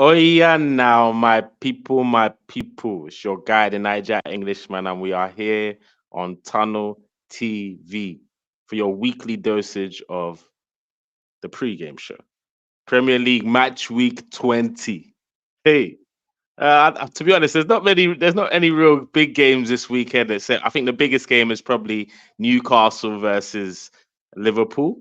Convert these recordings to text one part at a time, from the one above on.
Hoya now, my people, my people. It's your guy, the Niger Englishman, and we are here on Tunnel TV for your weekly dosage of the pre-game show. Premier League match week 20. Hey, to be honest, there's not any real big games this weekend. Except I think the biggest game is probably Newcastle versus Liverpool.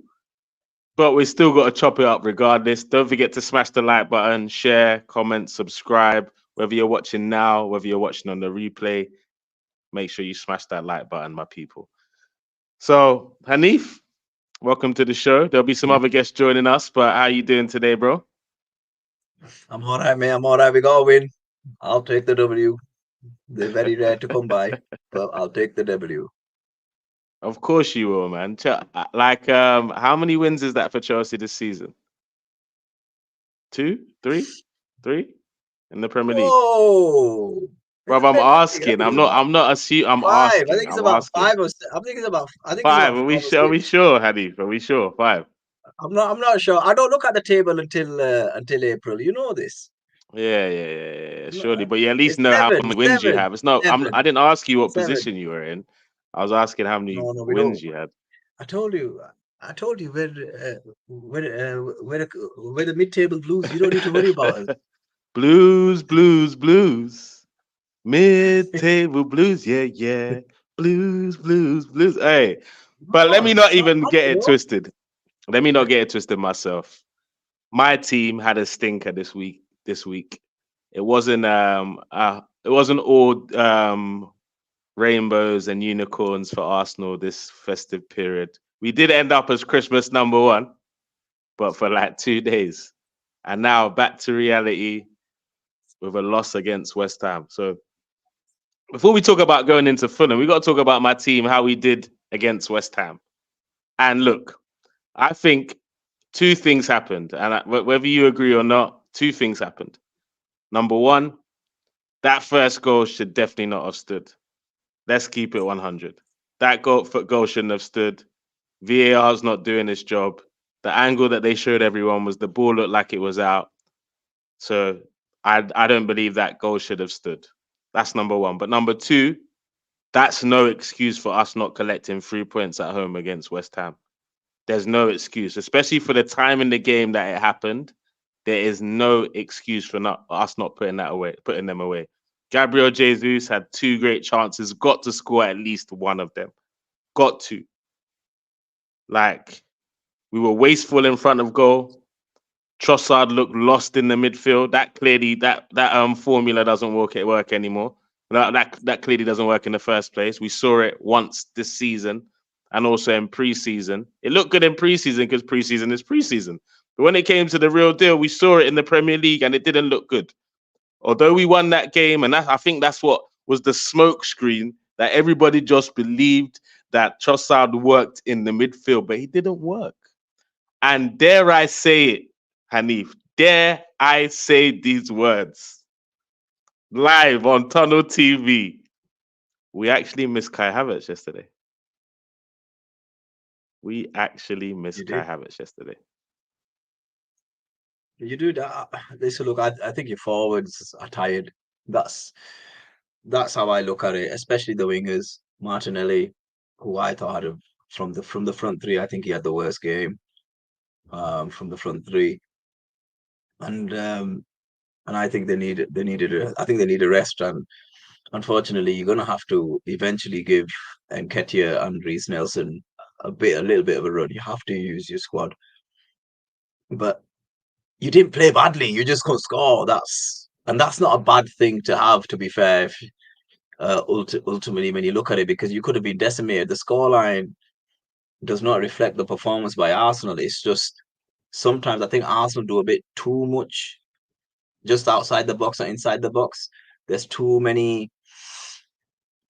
But we still got to chop it up regardless. Don't forget to smash the like button, share, comment, subscribe. Whether you're watching now, whether you're watching on the replay, make sure you smash that like button, my people. So, Hanif, welcome to the show. There'll be some other guests joining us, but how you doing today, bro? I'm all right, man. I'm all right. We got a win. I'll take the W. They're very rare to come by, but I'll take the W. Of course you will, man. How many wins is that for Chelsea this season? Two, three in the Premier League. Whoa! In Bro, the I'm Premier League, I asking. think I'm it's not. about I'm not assuming. I'm five. I asking. think it's I'm about asking. five or I think it's about. I think it's Five. about five or Are we six. sure, Hanif? Are we sure? Five. I'm not sure. I don't look at the table until April. You know this. Yeah. No, Surely, but you at least It's know how seven, many wins you seven, have. It's not. I seven, didn't ask you what seven. position you were in. I was asking how many No, we don't. wins you had. I told you. I told you where the mid-table blues. You don't need to worry about us. Blues. Mid-table blues. Yeah. Blues. Hey, but let No, me not it's not even bad, get you it know. twisted. Let me not get it twisted myself. My team had a stinker this week. It wasn't all rainbows and unicorns for Arsenal this festive period. We did end up as Christmas number one, but for like 2 days. And now back to reality with a loss against West Ham. So before we talk about going into Fulham, we got to talk about my team, how we did against West Ham. And look, I think two things happened. And whether you agree or not, two things happened. Number one, that first goal should definitely not have stood. Let's keep it 100. That goal shouldn't have stood. VAR's not doing its job. The angle that they showed everyone was the ball looked like it was out. So I don't believe that goal should have stood. That's number one. But number two, that's no excuse for us not collecting 3 points at home against West Ham. There's no excuse, especially for the time in the game that it happened. There is no excuse for us not putting them away. Gabriel Jesus had two great chances, got to score at least one of them. Got to. Like, we were wasteful in front of goal. Trossard looked lost in the midfield. That clearly that formula doesn't work anymore. That clearly doesn't work in the first place. We saw it once this season and also in preseason. It looked good in preseason because preseason is preseason. But when it came to the real deal, we saw it in the Premier League and it didn't look good. Although we won that game, and I think that's what was the smoke screen that everybody just believed that Trossard worked in the midfield, but he didn't work. And dare I say it, Hanif, dare I say these words live on Tunnel TV? We actually missed Kai Havertz yesterday. We actually missed You Kai did. Havertz yesterday. You do that. Listen, look, I think your forwards are tired. That's that's how I look at it, especially the wingers. Martinelli, who I thought had from the front three, I think he had the worst game from the front three, and um, and I think I think they need a rest. And unfortunately, you're gonna have to eventually give Nketiah and Reece Nelson a little bit of a run. You have to use your squad, but you didn't play badly. You just couldn't score. That's not a bad thing to have. To be fair, ultimately, when you look at it, because you could have been decimated. The scoreline does not reflect the performance by Arsenal. It's just sometimes I think Arsenal do a bit too much just outside the box or inside the box. There's too many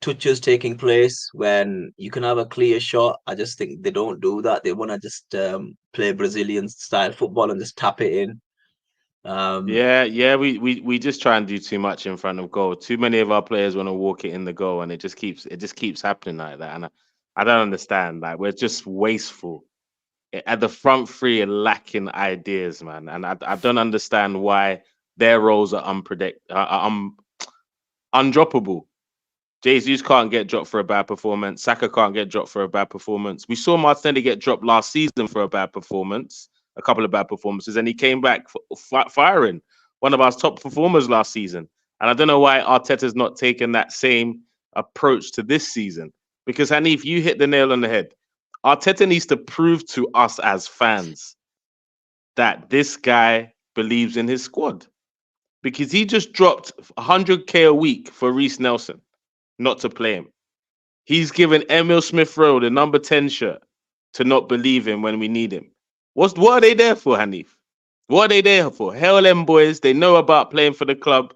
touches taking place when you can have a clear shot. I just think they don't do that. They want to just play Brazilian style football and just tap it in. Um, Yeah. We just try and do too much in front of goal. Too many of our players want to walk it in the goal, and it just keeps happening like that. And I don't understand. Like we're just wasteful at the front three are lacking ideas, man. And I don't understand why their roles are undroppable. Jesus can't get dropped for a bad performance. Saka can't get dropped for a bad performance. We saw Martinelli get dropped last season for a bad performance, a couple of bad performances, and he came back firing. One of our top performers last season. And I don't know why Arteta's not taken that same approach to this season. Because, Hanif, you hit the nail on the head. Arteta needs to prove to us as fans that this guy believes in his squad. Because he just dropped 100K a week for Reece Nelson not to play him. He's given Emil Smith Rowe the number 10 shirt to not believe him when we need him. What are they there for, Hanif? What are they there for? Hell, them boys, they know about playing for the club.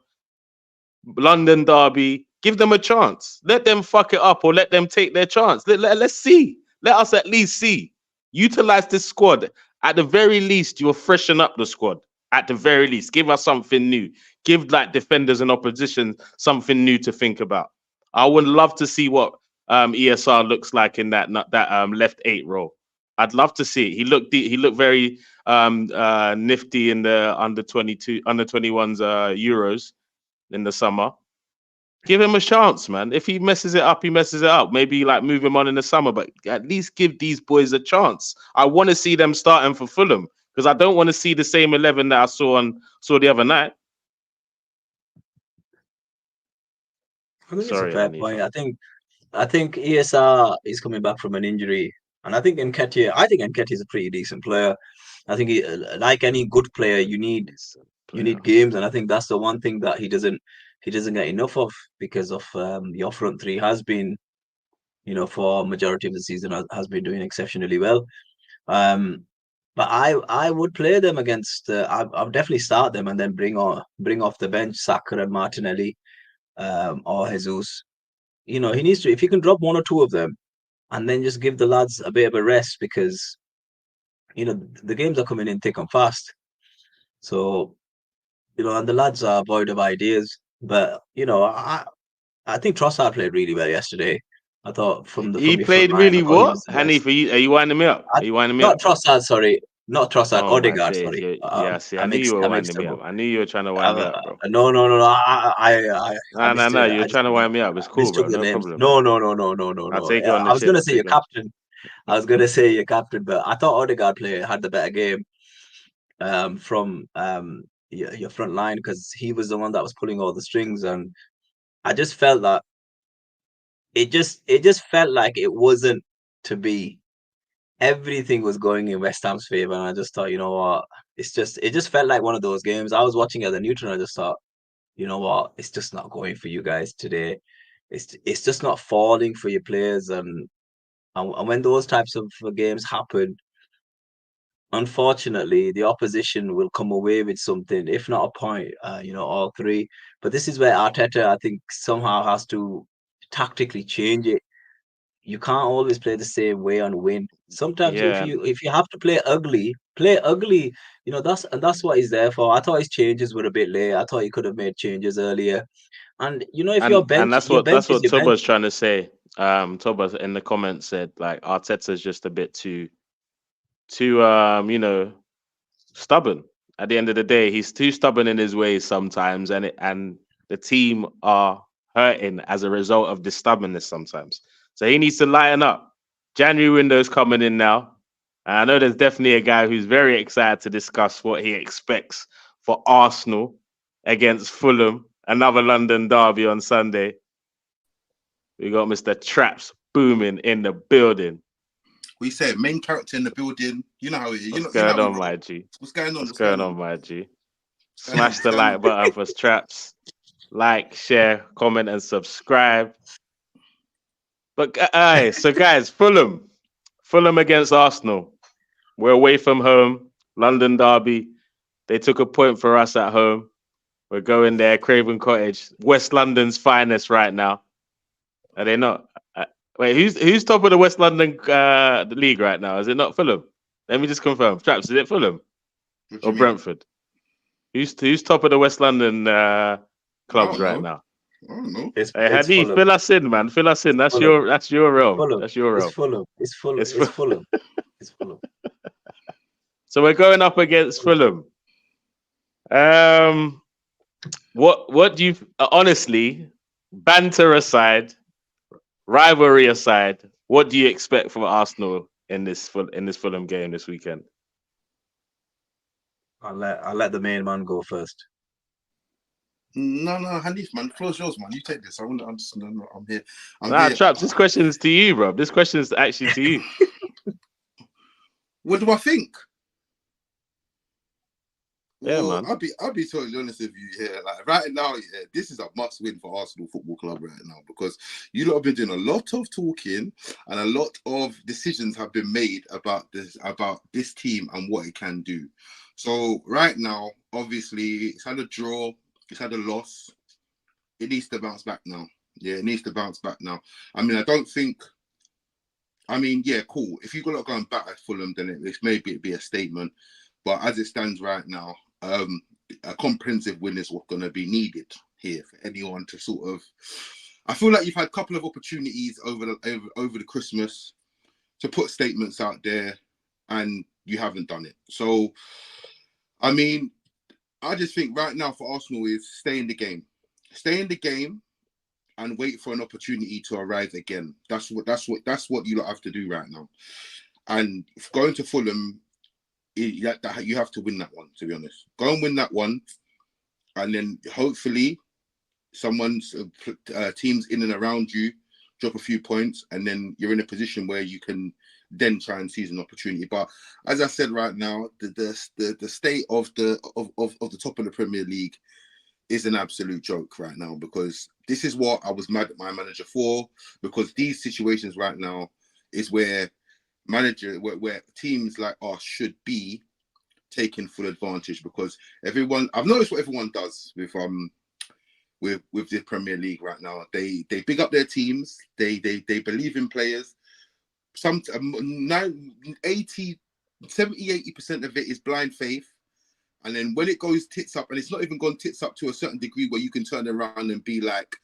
London derby, give them a chance. Let them fuck it up or let them take their chance. Let's see. Let us at least see. Utilize this squad. At the very least, you'll freshen up the squad. At the very least, give us something new. Give like defenders and opposition something new to think about. I would love to see what ESR looks like in that left 8 role. I'd love to see it. He looked very nifty in the under 21s Euros in the summer. Give him a chance, man. If he messes it up, he messes it up. Maybe like move him on in the summer, but at least give these boys a chance. I want to see them starting for Fulham because I don't want to see the same 11 that I saw the other night. I think it's a fair point. I think ESR is coming back from an injury, and I think Nketiah is a pretty decent player. I think he, like any good player, you need games, and I think that's the one thing that he doesn't get enough of because of your front three has been, for majority of the season has been doing exceptionally well. But I would play them against. I'll definitely start them and then bring off the bench Saka and Martinelli, or Jesus. He needs to, if he can drop one or two of them, and then just give the lads a bit of a rest because the games are coming in thick and fast. So and the lads are void of ideas. But I think Trossard played really well yesterday. I thought he played really what? Hanif, are you winding me up? Not Trossard, sorry. Not Trossard, Odegaard, sorry. Yes, I knew you were winding me up. I knew you were trying to wind me up, bro. No. No. You're trying to wind me up. It's cool, bro. No problem. No. I'll take it on the I was going to say your captain. But I thought Odegaard had the better game from your front line because he was the one that was pulling all the strings, and I just felt that it just felt like it wasn't to be. Everything was going in West Ham's favor, and I just thought, you know what, it just felt like one of those games. I was watching at the Newton, and I just thought, you know what, it's just not going for you guys today. It's just not falling for your players, and when those types of games happen, unfortunately, the opposition will come away with something, if not a point, all three. But this is where Arteta, I think, somehow has to tactically change it. You can't always play the same way and win. Sometimes if you have to play ugly, play ugly. That's what he's there for. I thought his changes were a bit late. I thought he could have made changes earlier. And if your bench, and that's what Toba's trying to say. Toba in the comments said like Arteta's just a bit too stubborn. At the end of the day, he's too stubborn in his ways sometimes, and the team are hurting as a result of this stubbornness sometimes. So he needs to lighten up. January window's coming in now. And I know there's definitely a guy who's very excited to discuss what he expects for Arsenal against Fulham, another London derby on Sunday. We got Mr. Traps booming in the building. We said main character in the building. You know how it is. What's going on, my G? What's going on? What's going on, my G? Smash the like button for Traps. Like, share, comment, and subscribe. But so guys, Fulham against Arsenal. We're away from home, London derby. They took a point for us at home. We're going there, Craven Cottage, West London's finest right now. Are they not? Wait, who's top of the West London league right now? Is it not Fulham? Let me just confirm. Traps, is it Fulham or Brentford? Who's top of the West London clubs right now? I don't know. It's Hadith, fill us in, man. Fill us in. That's Fulham. your realm. Fulham. That's your realm. It's Fulham. So we're going up against Fulham. What do you honestly, banter aside, rivalry aside, what do you expect from Arsenal in this Fulham game this weekend? I'll let the main man go first. No, Hanif, man, the floor's yours, man. You take this. I want to understand. No, I'm here. I'm Nah, here. Traps, this question is to you, bro. This question is actually to you. What do I think? Yeah, Well, man. I'll be totally honest with you here. Like right now, yeah, this is a must win for Arsenal Football Club right now because you lot have been doing a lot of talking and a lot of decisions have been made about this team and what it can do. So right now, obviously, it's had a draw, it's had a loss. It needs to bounce back now. Yeah, it needs to bounce back now. I mean, I don't think. I mean, yeah, cool. If you've got to go and bat at Fulham, then it'd be a statement. But as it stands right now, a comprehensive win is what's going to be needed here for anyone to sort of. I feel like you've had a couple of opportunities over the Christmas to put statements out there, and you haven't done it. So, I mean, I just think right now for Arsenal is stay in the game, and wait for an opportunity to arise again. That's what you lot have to do right now. And if going to Fulham, you have to win that one. To be honest, go and win that one, and then hopefully someone's teams in and around you drop a few points, and then you're in a position where you can then try and seize an opportunity. But as I said right now, the state of the top of the Premier League is an absolute joke right now because this is what I was mad at my manager for, because these situations right now is where where teams like us should be taking full advantage, because I've noticed what everyone does with the Premier League right now. They big up their teams, they believe in players. Some 80% of it is blind faith. And then when it goes tits up, and it's not even gone tits up to a certain degree where you can turn around and be like,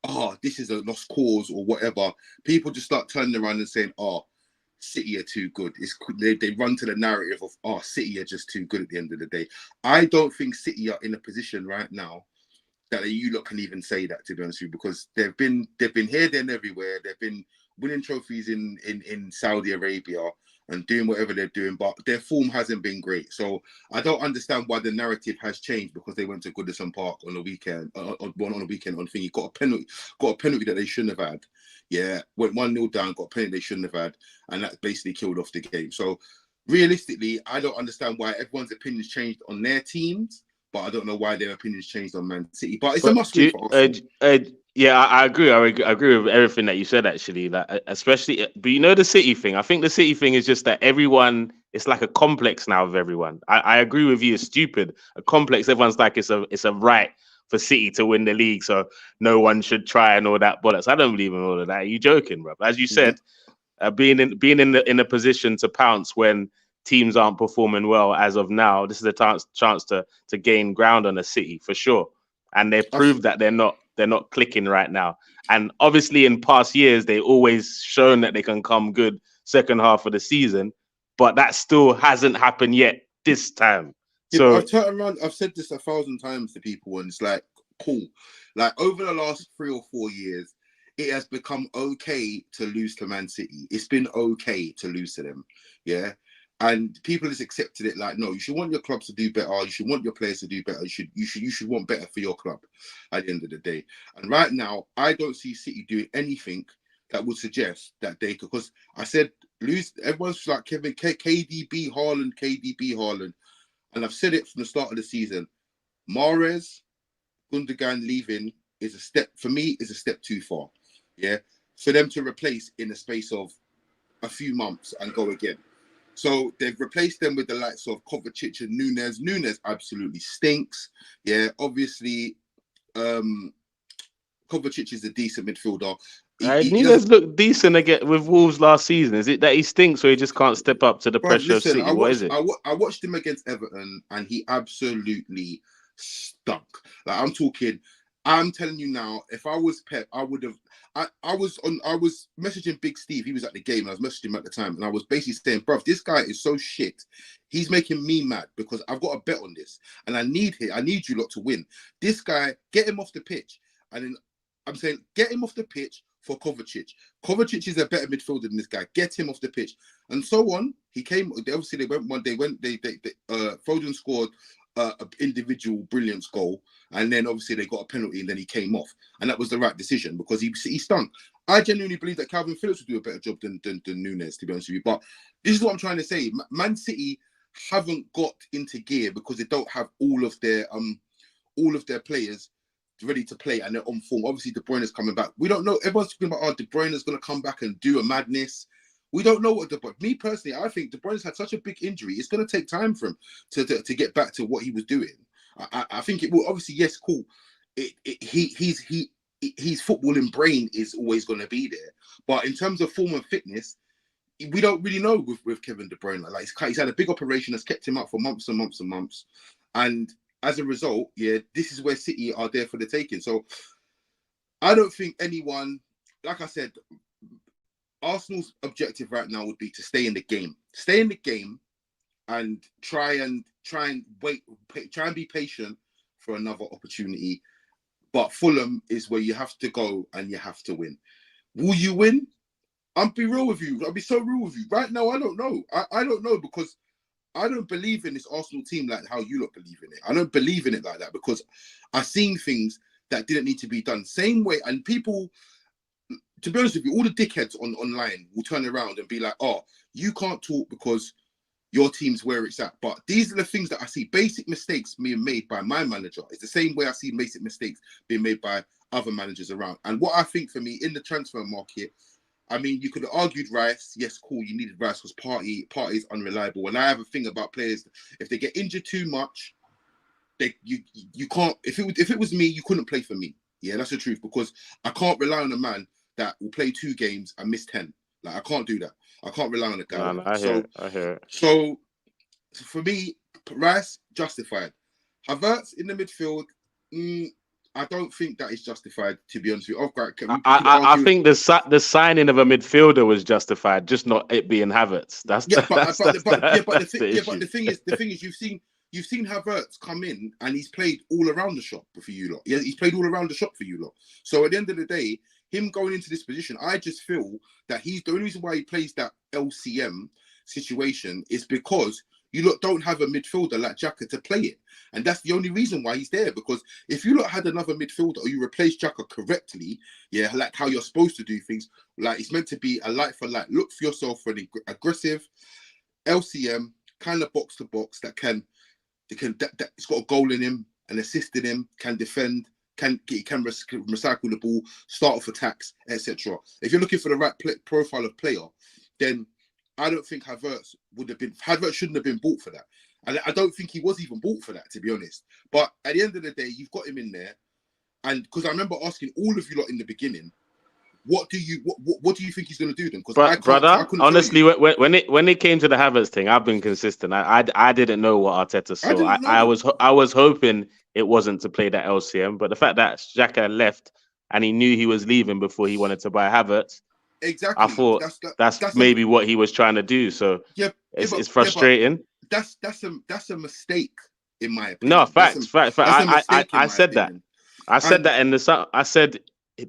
oh, this is a lost cause or whatever. People just start turning around and saying, oh, City are too good. They run to the narrative of, oh, City are just too good at the end of the day. I don't think City are in a position right now that you lot can even say that, to be honest with you, because they've been here, there, and everywhere. They've been winning trophies in Saudi Arabia and doing whatever they're doing, but their form hasn't been great. So I don't understand why the narrative has changed because they went to Goodison Park on the weekend. On the weekend, on thing, got a penalty that they shouldn't have had. Yeah, went 1-0 down, got a penalty they shouldn't have had, and that basically killed off the game. So realistically, I don't understand why everyone's opinions changed on their teams, but I don't know why their opinions changed on Man City. But it's a must win for Arsenal. Yeah, I agree. I agree with everything that you said. Actually, like especially, but you know the City thing. I think the City thing is just that everyone. It's like a complex now of everyone. I agree with you. It's stupid. A complex. Everyone's like it's a right for City to win the league, so no one should try and all that bollocks. I don't believe in all of that. Are you joking, bro? As you said, being in a position to pounce when teams aren't performing well as of now, this is a chance to gain ground on a City for sure. And they've proved that they're not clicking right now. And obviously, in past years, they always shown that they can come good second half of the season, but that still hasn't happened yet this time. Yeah, but So I've turned around. I've said this 1,000 times to people, and it's like, cool. Like over the last 3 or 4 years, it has become okay to lose to Man City. It's been okay to lose to them. Yeah. And people has accepted it like, no, you should want your clubs to do better. You should want your players to do better. You should want better for your club at the end of the day. And right now, I don't see City doing anything that would suggest that they could, because I said lose. Everyone's like KDB Haaland. And I've said it from the start of the season. Mahrez, Gundogan leaving is a step, for me, is a step too far. Yeah. For them to replace in the space of a few months and go again. So they've replaced them with the likes of Kovacic and Nunes. Nunes absolutely stinks. Yeah. Obviously, Kovacic is a decent midfielder. Nunes looked decent again with Wolves last season. Is it that he stinks or he just can't step up to the pressure of City? What is it? I watched him against Everton and he absolutely stunk. Like I'm talking, I'm telling you now, if I was Pep, I would have. I was messaging Big Steve. He was at the game, and I was messaging him at the time, and I was basically saying, "Bruv, this guy is so shit. He's making me mad because I've got a bet on this, and I need you lot to win. This guy, get him off the pitch." And then I'm saying, get him off the pitch for Kovacic. Kovacic is a better midfielder than this guy. Get him off the pitch, and so on. He came. Obviously, they went one. Foden scored an individual brilliance goal. And then obviously they got a penalty and then he came off. And that was the right decision because he stunk. I genuinely believe that Calvin Phillips would do a better job than Nunes, to be honest with you. But this is what I'm trying to say. Man City haven't got into gear because they don't have all of their players ready to play and they're on form. Obviously, De Bruyne is coming back. We don't know. Everyone's talking about, De Bruyne is going to come back and do a madness. We don't know what me personally, I think De Bruyne's had such a big injury. It's going to take time for him to get back to what he was doing. I think it will. Obviously, yes, cool. His footballing brain is always going to be there, but in terms of form and fitness, we don't really know with Kevin De Bruyne. Like he's had a big operation that's kept him out for months and months and months, and as a result, yeah, this is where City are there for the taking. So I don't think anyone, like I said, Arsenal's objective right now would be to stay in the game, and try and wait, try and be patient for another opportunity. But Fulham is where you have to go and you have to win. Will you win? I'll be real with you. I'll be so real with you. Right now, I don't know. I don't know because I don't believe in this Arsenal team like how you lot believe in it. I don't believe in it like that because I've seen things that didn't need to be done. Same way, and people, to be honest with you, all the dickheads online will turn around and be like, oh, you can't talk because your team's where it's at. But these are the things that I see. Basic mistakes being made by my manager. It's the same way I see basic mistakes being made by other managers around. And what I think for me in the transfer market, I mean, you could have argued Rice. Yes, cool, you needed Rice because Partey is unreliable. And I have a thing about players, if they get injured too much, you can't. If it was me, you couldn't play for me. Yeah, that's the truth, because I can't rely on a man that will play 2 games and miss 10. Like, I can't do that. I can't rely on a guy. No, I hear it. So for me, Rice, justified. Havertz in the midfield, I don't think that is justified, to be honest with you. I think the signing of a midfielder was justified, just not it being Havertz. But the thing is, you've seen Havertz come in and he's played all around the shop for you lot. Yeah, he's played all around the shop for you lot. So at the end of the day, him going into this position, I just feel that he's the only reason why he plays that LCM situation is because you lot don't have a midfielder like Xhaka to play it. And that's the only reason why he's there. Because if you lot had another midfielder or you replace Xhaka correctly, yeah, like how you're supposed to do things, like it's meant to be a light for light. Look for yourself for an aggressive LCM, kind of box to box that's got a goal in him, an assist in him, can defend, can recycle the ball, start off attacks, etc. If you're looking for the right profile of player, then I don't think Havertz shouldn't have been bought for that. And I don't think he was even bought for that, to be honest. But at the end of the day, you've got him in there. And because I remember asking all of you lot in the beginning, what do you think he's going to do then? Because brother, honestly, when it came to the Havertz thing, I've been consistent. I didn't know what Arteta saw. I was hoping it wasn't to play that LCM, but the fact that Xhaka left and he knew he was leaving before he wanted to buy Havertz, exactly. I thought that's maybe what he was trying to do. So it's frustrating. That's a mistake in my opinion. No, facts. I said that. I said that in the. I said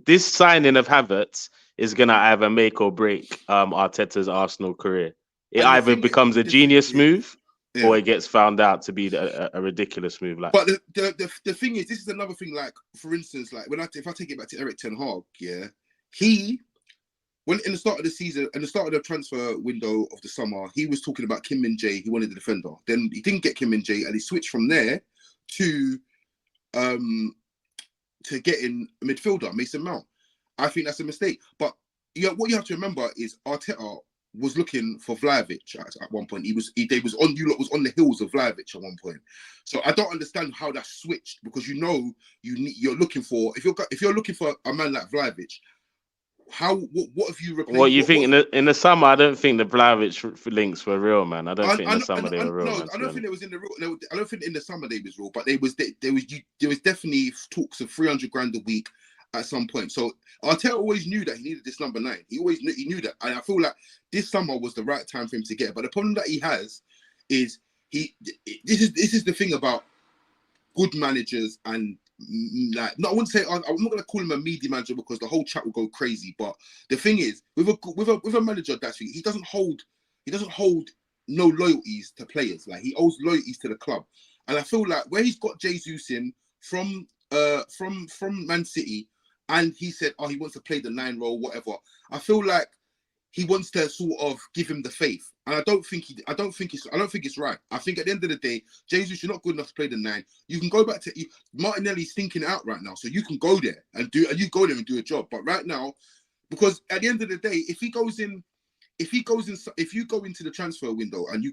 this signing of Havertz is gonna either make or break Arteta's Arsenal career. It either becomes a genius move or it gets found out to be a ridiculous move. Like, but the thing is, this is another thing. Like, for instance, like if I take it back to Eric Ten Hag, when in the start of the season, in the start of the transfer window of the summer, he was talking about Kim Min-jae. He wanted the defender. Then he didn't get Kim Min-jae, and he switched from there to getting a midfielder, Mason Mount. I think that's a mistake. But what you have to remember is Arteta was looking for Vlahovic at one point. He was on the heels of Vlahovic at one point. So I don't understand how that switched, because you're looking for, if you're looking for a man like Vlahovic, what have you replaced? What you think in the summer? I don't think the Vlahovic links were real, man. I don't think in the summer they were real. No, man, I don't think it was in the real. I don't think in the summer they was real, but there was definitely talks of 300 grand a week at some point. So Arteta always knew that he needed this number 9. He knew that, and I feel like this summer was the right time for him to get it. But the problem that he has is this is the thing about good managers and. Like, no, I wouldn't say I'm not gonna call him a media manager because the whole chat will go crazy. But the thing is, with a manager that's he doesn't hold no loyalties to players. Like he owes loyalties to the club, and I feel like where he's got Jesus in from Man City, and he said, he wants to play the 9 role, whatever. I feel like he wants to sort of give him the faith, and I don't think it's right. I think at the end of the day, Jesus, you're not good enough to play the 9. You can go back to Martinelli's thinking out right now, so you can go there and do a job. But right now, because at the end of the day, if you go into the transfer window and you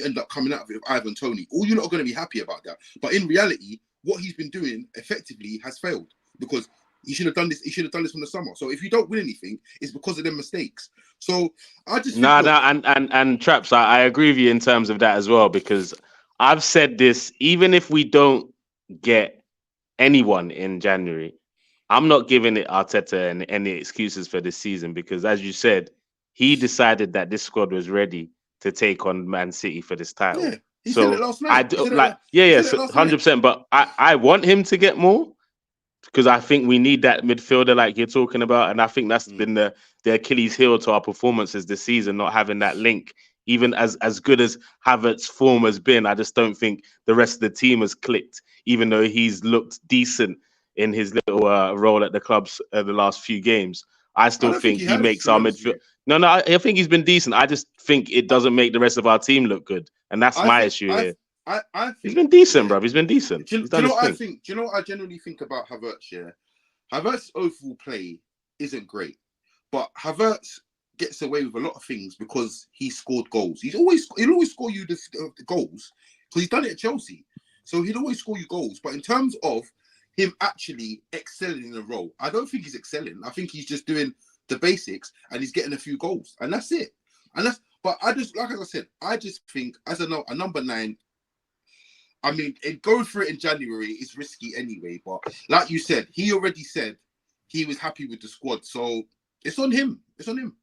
end up coming out with Ivan Toney, all you're not going to be happy about that. But in reality, what he's been doing effectively has failed because. He should have done this. He should have done this from the summer. So if you don't win anything, it's because of them mistakes. So I just and Traps. I agree with you in terms of that as well because I've said this. Even if we don't get anyone in January, I'm not giving it Arteta any excuses for this season because, as you said, he decided that this squad was ready to take on Man City for this title. Yeah, he said it last night. I do, 100%. But I want him to get more. Because I think we need that midfielder like you're talking about. And I think that's been the Achilles heel to our performances this season, not having that link. Even as good as Havertz's form has been, I just don't think the rest of the team has clicked, even though he's looked decent in his little role at the clubs the last few games. I still think he makes our midfield. No, I think he's been decent. I just think it doesn't make the rest of our team look good. And that's my issue here. I think he's been decent, bro. He's been decent. Do you know what I think? Do you know what I genuinely think about Havertz? Yeah, Havertz's overall play isn't great, but Havertz gets away with a lot of things because he scored goals. He'll always score you the goals because he's done it at Chelsea. So he'll always score you goals. But in terms of him actually excelling in a role, I don't think he's excelling. I think he's just doing the basics and he's getting a few goals, and that's it. But I just, like I said, I just think as a number 9. I mean, going for it in January is risky anyway. But like you said, he already said he was happy with the squad, so it's on him. It's on him.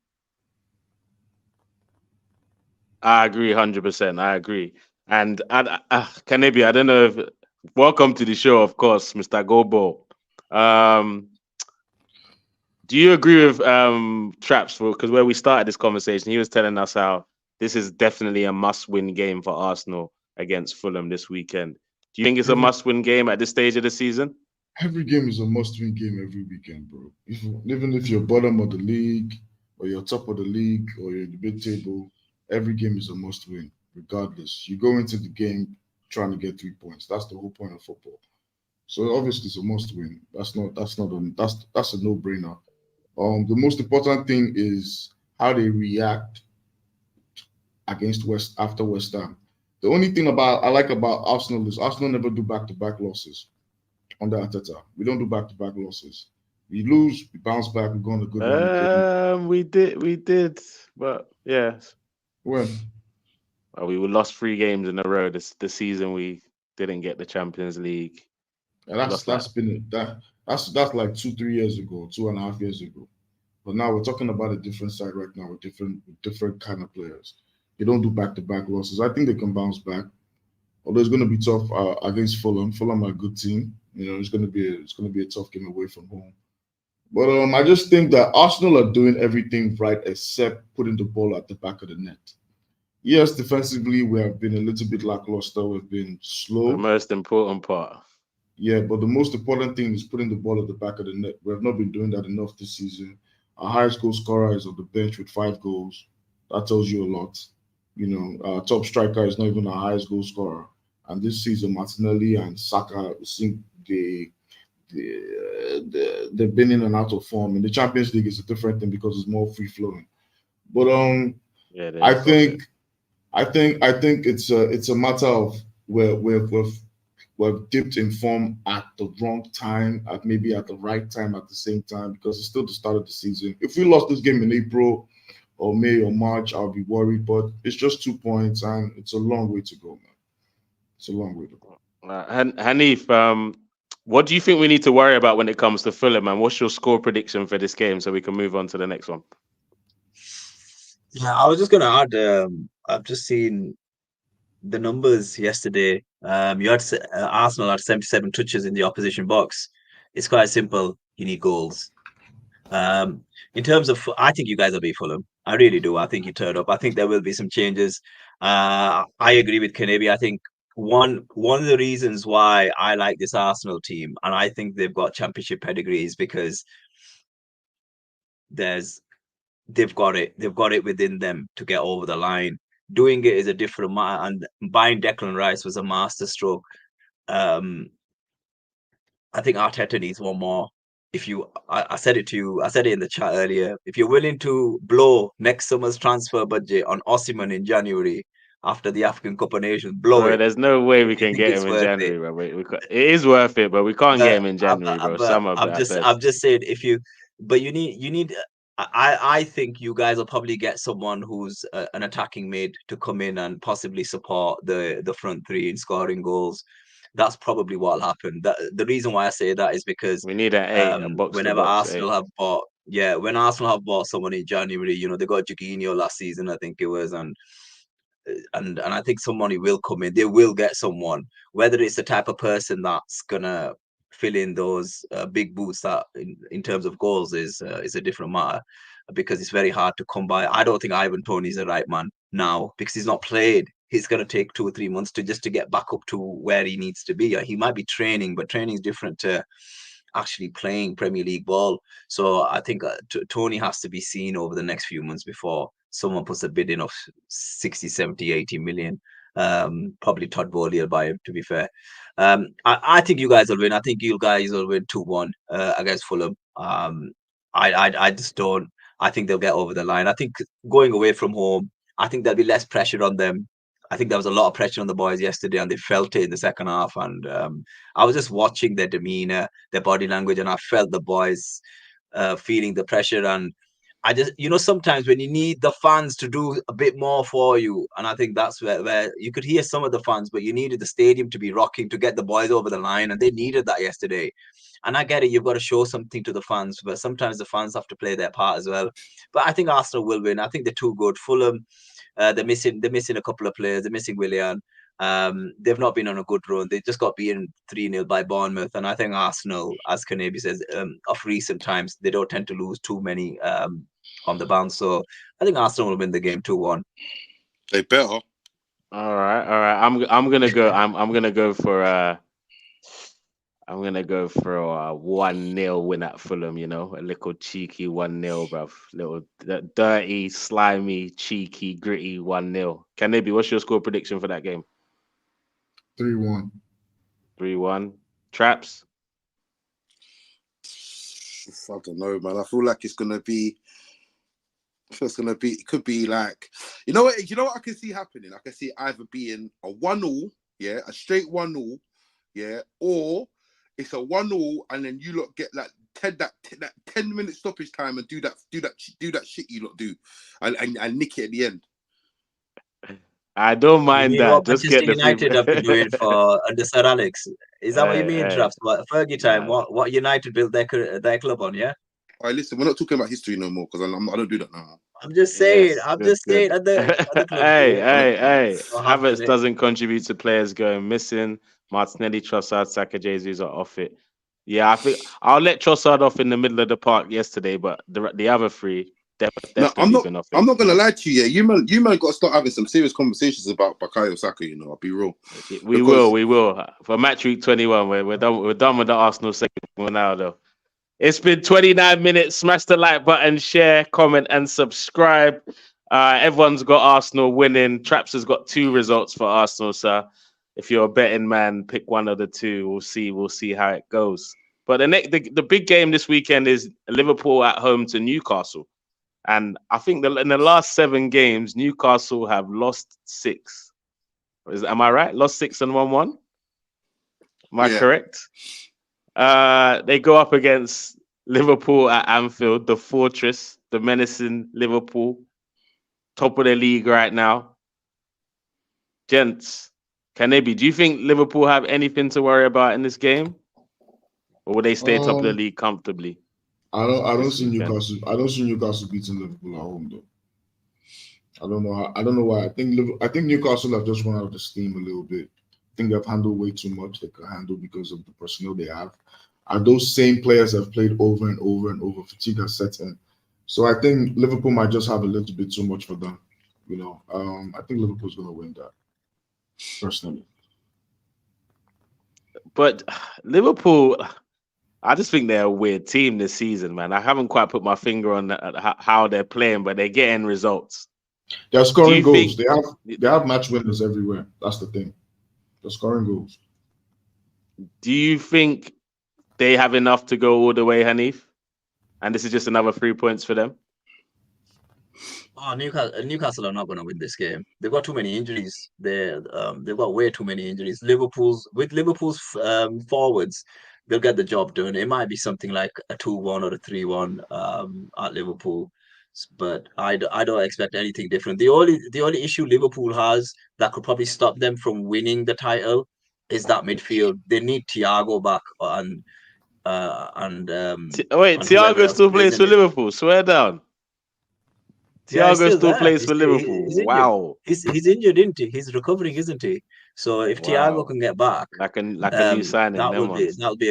I agree, 100%. I agree. And Kanebi, I don't know if. Welcome to the show, of course, Mr. Gobo. Do you agree with Traps? Because where we started this conversation, he was telling us how this is definitely a must-win game for Arsenal against Fulham this weekend. Do you think it's a must-win game at this stage of the season? Every game is a must-win game every weekend, bro. Even if you're bottom of the league or you're top of the league or you're in the mid-table, every game is a must-win, regardless. You go into the game trying to get 3 points. That's the whole point of football. So obviously it's a must-win. That's a no-brainer. The most important thing is how they react against West Ham. The only thing I like about Arsenal is Arsenal never do back-to-back losses under Arteta. We don't do back-to-back losses. We lose, we bounce back, we go on a good run. We did, but yeah. When? Well, we lost 3 games in a row this season. We didn't get the Champions League. Yeah, that's like 2-3 years ago, 2.5 years ago. But now we're talking about a different side right now with different kind of players. They don't do back-to-back losses. I think they can bounce back. Although it's going to be tough against Fulham. Fulham are a good team. You know, it's going to be a tough game away from home. But I just think that Arsenal are doing everything right except putting the ball at the back of the net. Yes, defensively we have been a little bit lackluster. We've been slow. The most important part. Yeah, but the most important thing is putting the ball at the back of the net. We have not been doing that enough this season. Our highest goal scorer is on the bench with 5 goals. That tells you a lot. You know, our top striker is not even our highest goal scorer. And this season, Martinelli and Saka seem they've been in and out of form. In the Champions League, it's a different thing because it's more free flowing. But I think it's a matter of we're we've dipped in form at the wrong time, maybe at the right time at the same time, because it's still the start of the season. If we lost this game in April or May or March, I'll be worried. But it's just 2 points, and it's a long way to go, man. It's a long way to go. Hanif, what do you think we need to worry about when it comes to Fulham, man? What's your score prediction for this game so we can move on to the next one? Yeah, I was just going to add, I've just seen the numbers yesterday. You had Arsenal had 77 touches in the opposition box. It's quite simple. You need goals. In terms of, I think you guys will be Fulham. I really do. I think you turn up. I think there will be some changes. I agree with Kenebi. I think one of the reasons why I like this Arsenal team, and I think they've got championship pedigree, is because they've got it within them to get over the line. Doing it is a different matter, and buying Declan Rice was a masterstroke. I think Arteta needs one more. I said it to you, I said it in the chat earlier. If you're willing to blow next summer's transfer budget on Osimhen in January after the African Cup of Nations, blow it. There's no way we You can think get it's him in worth January, it? bro. It is worth it, but we can't get him in January, bro. Summer I'm at best. just saying, but you need. I think you guys will probably get someone who's an attacking mid to come in and possibly support the front three in scoring goals. That's probably what'll happen. The reason why I say that is because We need an 8, a box to whenever box Arsenal 8. have bought, when Arsenal have bought someone in January, they got Jorginho last season, I think it was, and I think somebody will come in. They will get someone, whether it's the type of person that's gonna fill in those big boots that in terms of goals is a different matter, because it's very hard to come by. I don't think Ivan Toney's the right man now because he's not played. He's gonna take 2 or 3 months to get back up to where he needs to be. He might be training, but training is different to actually playing Premier League ball. So I think Tony has to be seen over the next few months before someone puts a bid in of 60, 70, 80 million. Probably Todd Bowley will buy him, to be fair. I think you guys will win. I think you guys will win 2-1 against Fulham. I just don't. I think they'll get over the line. I think going away from home, I think there'll be less pressure on them. I think there was a lot of pressure on the boys yesterday, and they felt it in the second half. And I was just watching their demeanor, their body language, and I felt the boys feeling the pressure. And I just, sometimes when you need the fans to do a bit more for you, and I think that's where you could hear some of the fans, but you needed the stadium to be rocking to get the boys over the line, and they needed that yesterday. And I get it, you've got to show something to the fans, but sometimes the fans have to play their part as well. But I think Arsenal will win. I think they're too good. Fulham, they're missing a couple of players. They're missing Willian. They've not been on a good run. They just got beaten 3-0 by Bournemouth. And I think Arsenal, as Kanebi says, of recent times, they don't tend to lose too many on the bounce. So I think Arsenal will win the game 2-1. They better. All right. I'm gonna go. I'm gonna go for a 1-0 win at Fulham. A little cheeky 1-0, bruv. Little dirty, slimy, cheeky, gritty 1-0. Kanebi, what's your score prediction for that game? 3-1. 3-1. Traps? I don't know, man. I feel like it's gonna be. It could be like, you know what I can see happening. I can see either being a 1-0, a straight 1-0, or it's a 1-0 and then you lot get like 10-minute stoppage time and do that shit you lot do, and nick it at the end. I don't mind that. What Just Manchester get the United have been doing for under Sir Alex. Is that what you mean, Traps? What Fergie time? What United built their club on? Yeah. All right, listen, we're not talking about history no more because I don't do that no more. I'm just saying. Yes, good. Other clubs. Hey. Havertz doesn't contribute to players going missing. Martinelli, Trossard, Saka, Jesus are off it. Yeah, I think I'll let Trossard off in the middle of the park yesterday, but the other three definitely been off it. I'm not gonna lie to you. You man got to start having some serious conversations about Bukayo Saka. I'll be real. We will. For match week 21, we're done with the Arsenal segment now, though. It's been 29 minutes. Smash the like button, share, comment, and subscribe. Everyone's got Arsenal winning. Traps has got 2 results for Arsenal, sir. If you're a betting man, pick one of the 2. We'll see how it goes. But the big game this weekend is Liverpool at home to Newcastle. And I think in the last 7 games, Newcastle have lost 6. Am I right? Lost 6 and won 1? Am I Yeah. correct? They go up against Liverpool at Anfield, the fortress, the menacing Liverpool, top of the league right now. Gents, can they be? Do you think Liverpool have anything to worry about in this game, or will they stay top of the league comfortably? I don't this see weekend? Newcastle. I don't see Newcastle beating Liverpool at home though. I don't know how. I don't know why. I think Newcastle have just run out of the steam a little bit. I think they've handled way too much. They could handle because of the personnel they have. And those same players have played over and over and over. Fatigue has set in. So I think Liverpool might just have a little bit too much for them. You know, I think Liverpool's going to win that personally. But Liverpool, I just think they're a weird team this season, man. I haven't quite put my finger on how they're playing, but they're getting results. They're scoring goals. think- They have match winners everywhere. That's the thing. They're scoring goals. Do you think they have enough to go all the way, Hanif? And this is just another 3 points for them? Oh, Newcastle are not going to win this game. They've got too many injuries. They've got way too many injuries. Liverpool's forwards, they'll get the job done. It might be something like a 2-1 or a 3-1 at Liverpool, but I don't expect anything different. The only issue Liverpool has that could probably stop them from winning the title is that midfield. They need Thiago back and wait, and whoever Thiago else still plays plays in for it. Liverpool. Swear down. Yeah, he's Thiago still still there. plays for Liverpool. He's injured. Wow. He's injured, isn't he? He's recovering, isn't he? So if Thiago Wow. can get back, Like a new signing, them ones. that'll be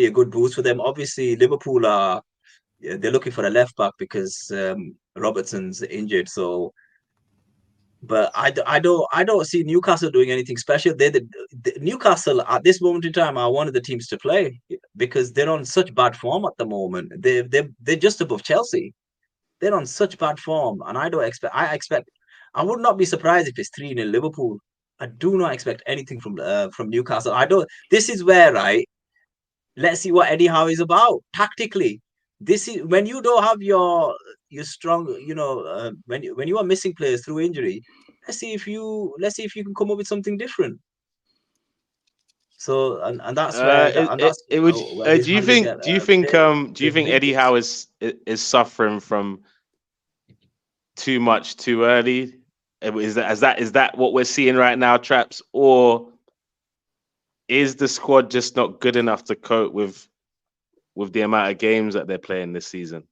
a good boost for them. Obviously, Liverpool are they're looking for a left back because Robertson's injured. So, but I don't see Newcastle doing anything special. The Newcastle at this moment in time are one of the teams to play because they're on such bad form at the moment. They're just above Chelsea. They're on such bad form, and I expect. I would not be surprised if it's 3-0 Liverpool. I do not expect anything from Newcastle. I don't. This is where, right? Let's see what Eddie Howe is about tactically. This is when you don't have your strong. When you are missing players through injury. Let's see if you can come up with something different. So and that's where that's it would. where his Do you managers think? get Do you think? Do you they've think nicked Eddie it. Howe is suffering from too much too early? Is that what we're seeing right now, Traps, or is the squad just not good enough to cope with the amount of games that they're playing this season?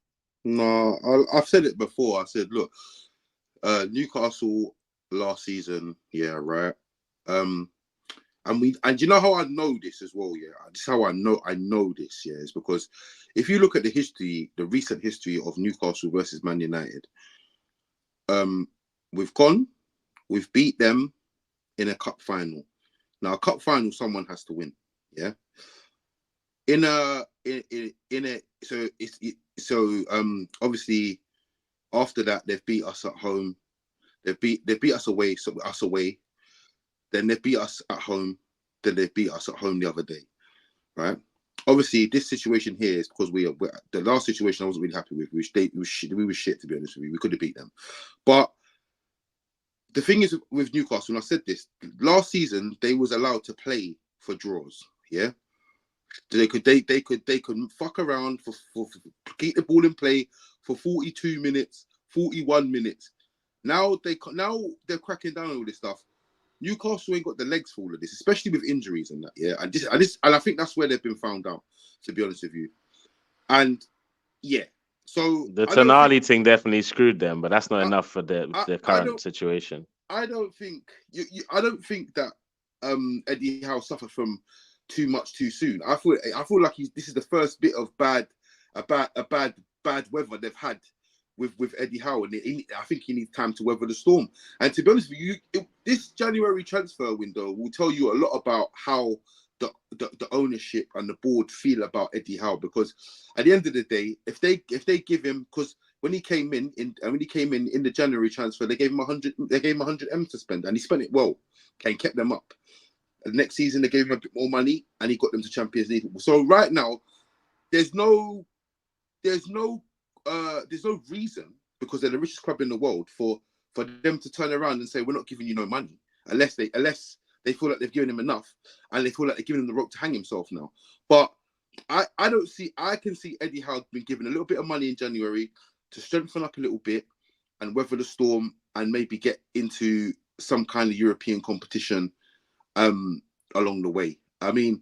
No, I've said it before. I said, look, Newcastle last season, yeah, right. And you know how I know this as well, yeah. This is how I know this, yeah, is because if you look at the recent history of Newcastle versus Man United, we've beat them in a cup final. Now, a cup final, someone has to win, yeah. Obviously after that they've beat us at home, they beat us away, then they beat us at home, then they beat us at home the other day, right? Obviously this situation here is because we're the last situation I wasn't really happy with. We were shit, to be honest with you. We could have beat them, but the thing is with Newcastle, and I said this last season, they was allowed to play for draws, yeah. They could fuck around for keep the ball in play for 42 minutes, 41 minutes. Now they're cracking down on all this stuff. Newcastle ain't got the legs for all of this, especially with injuries and that. Yeah, and I think that's where they've been found out, to be honest with you. And yeah, so the Tonali thing definitely screwed them, but that's not enough for their current situation. I don't think that Eddie Howe suffered from too much too soon. I feel like this is the first bit of bad weather they've had with Eddie Howe, and I think he needs time to weather the storm. And to be honest with you, this January transfer window will tell you a lot about how the ownership and the board feel about Eddie Howe, because at the end of the day, if they give him, because when he came in the January transfer, they gave him 100 M to spend, and he spent it well and kept them up. The next season they gave him a bit more money and he got them to Champions League. So right now, there's no reason, because they're the richest club in the world, for them to turn around and say we're not giving you no money unless they feel like they've given him enough, and they feel like they're giving him the rope to hang himself now. But I can see Eddie Howe's been given a little bit of money in January to strengthen up a little bit and weather the storm and maybe get into some kind of European competition along the way. I mean,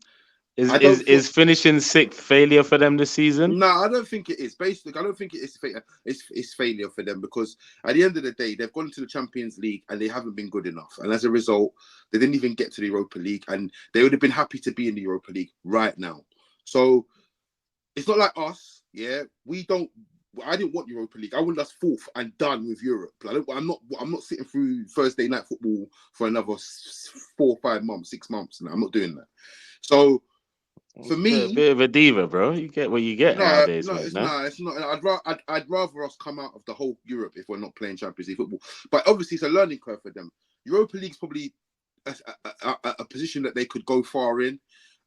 is finishing sixth failure for them this season? No, I don't think it is. Basically, I don't think it is it's failure for them, because at the end of the day, they've gone to the Champions League and they haven't been good enough. And as a result, they didn't even get to the Europa League, and they would have been happy to be in the Europa League right now. So it's not like us. Yeah, I didn't want Europa League. I wanted us fourth and done with Europe. I'm not sitting through Thursday night football for another 4, 5 months, 6 months. No, I'm not doing that. So for me, a bit of a diva, bro. You get what you get nowadays. No, it's not. I'd rather us come out of the whole Europe if we're not playing Champions League football. But obviously, it's a learning curve for them. Europa League's probably a position that they could go far in,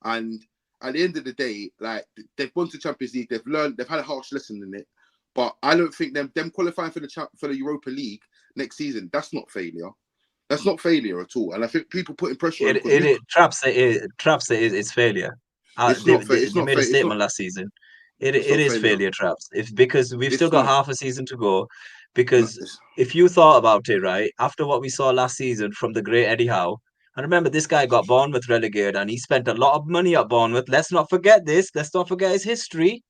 and at the end of the day, like, they've gone to Champions League, they've had a harsh lesson in it. But I don't think them qualifying for the Europa League next season, that's not failure. That's not failure at all. And I think people putting pressure on Traps it's failure. They made a statement last season. It is failure, Traps. Because we've still got half a season to go. Because if you thought about it, right, after what we saw last season from the great Eddie Howe, and remember, this guy got Bournemouth relegated and he spent a lot of money at Bournemouth. Let's not forget this. Let's not forget his history.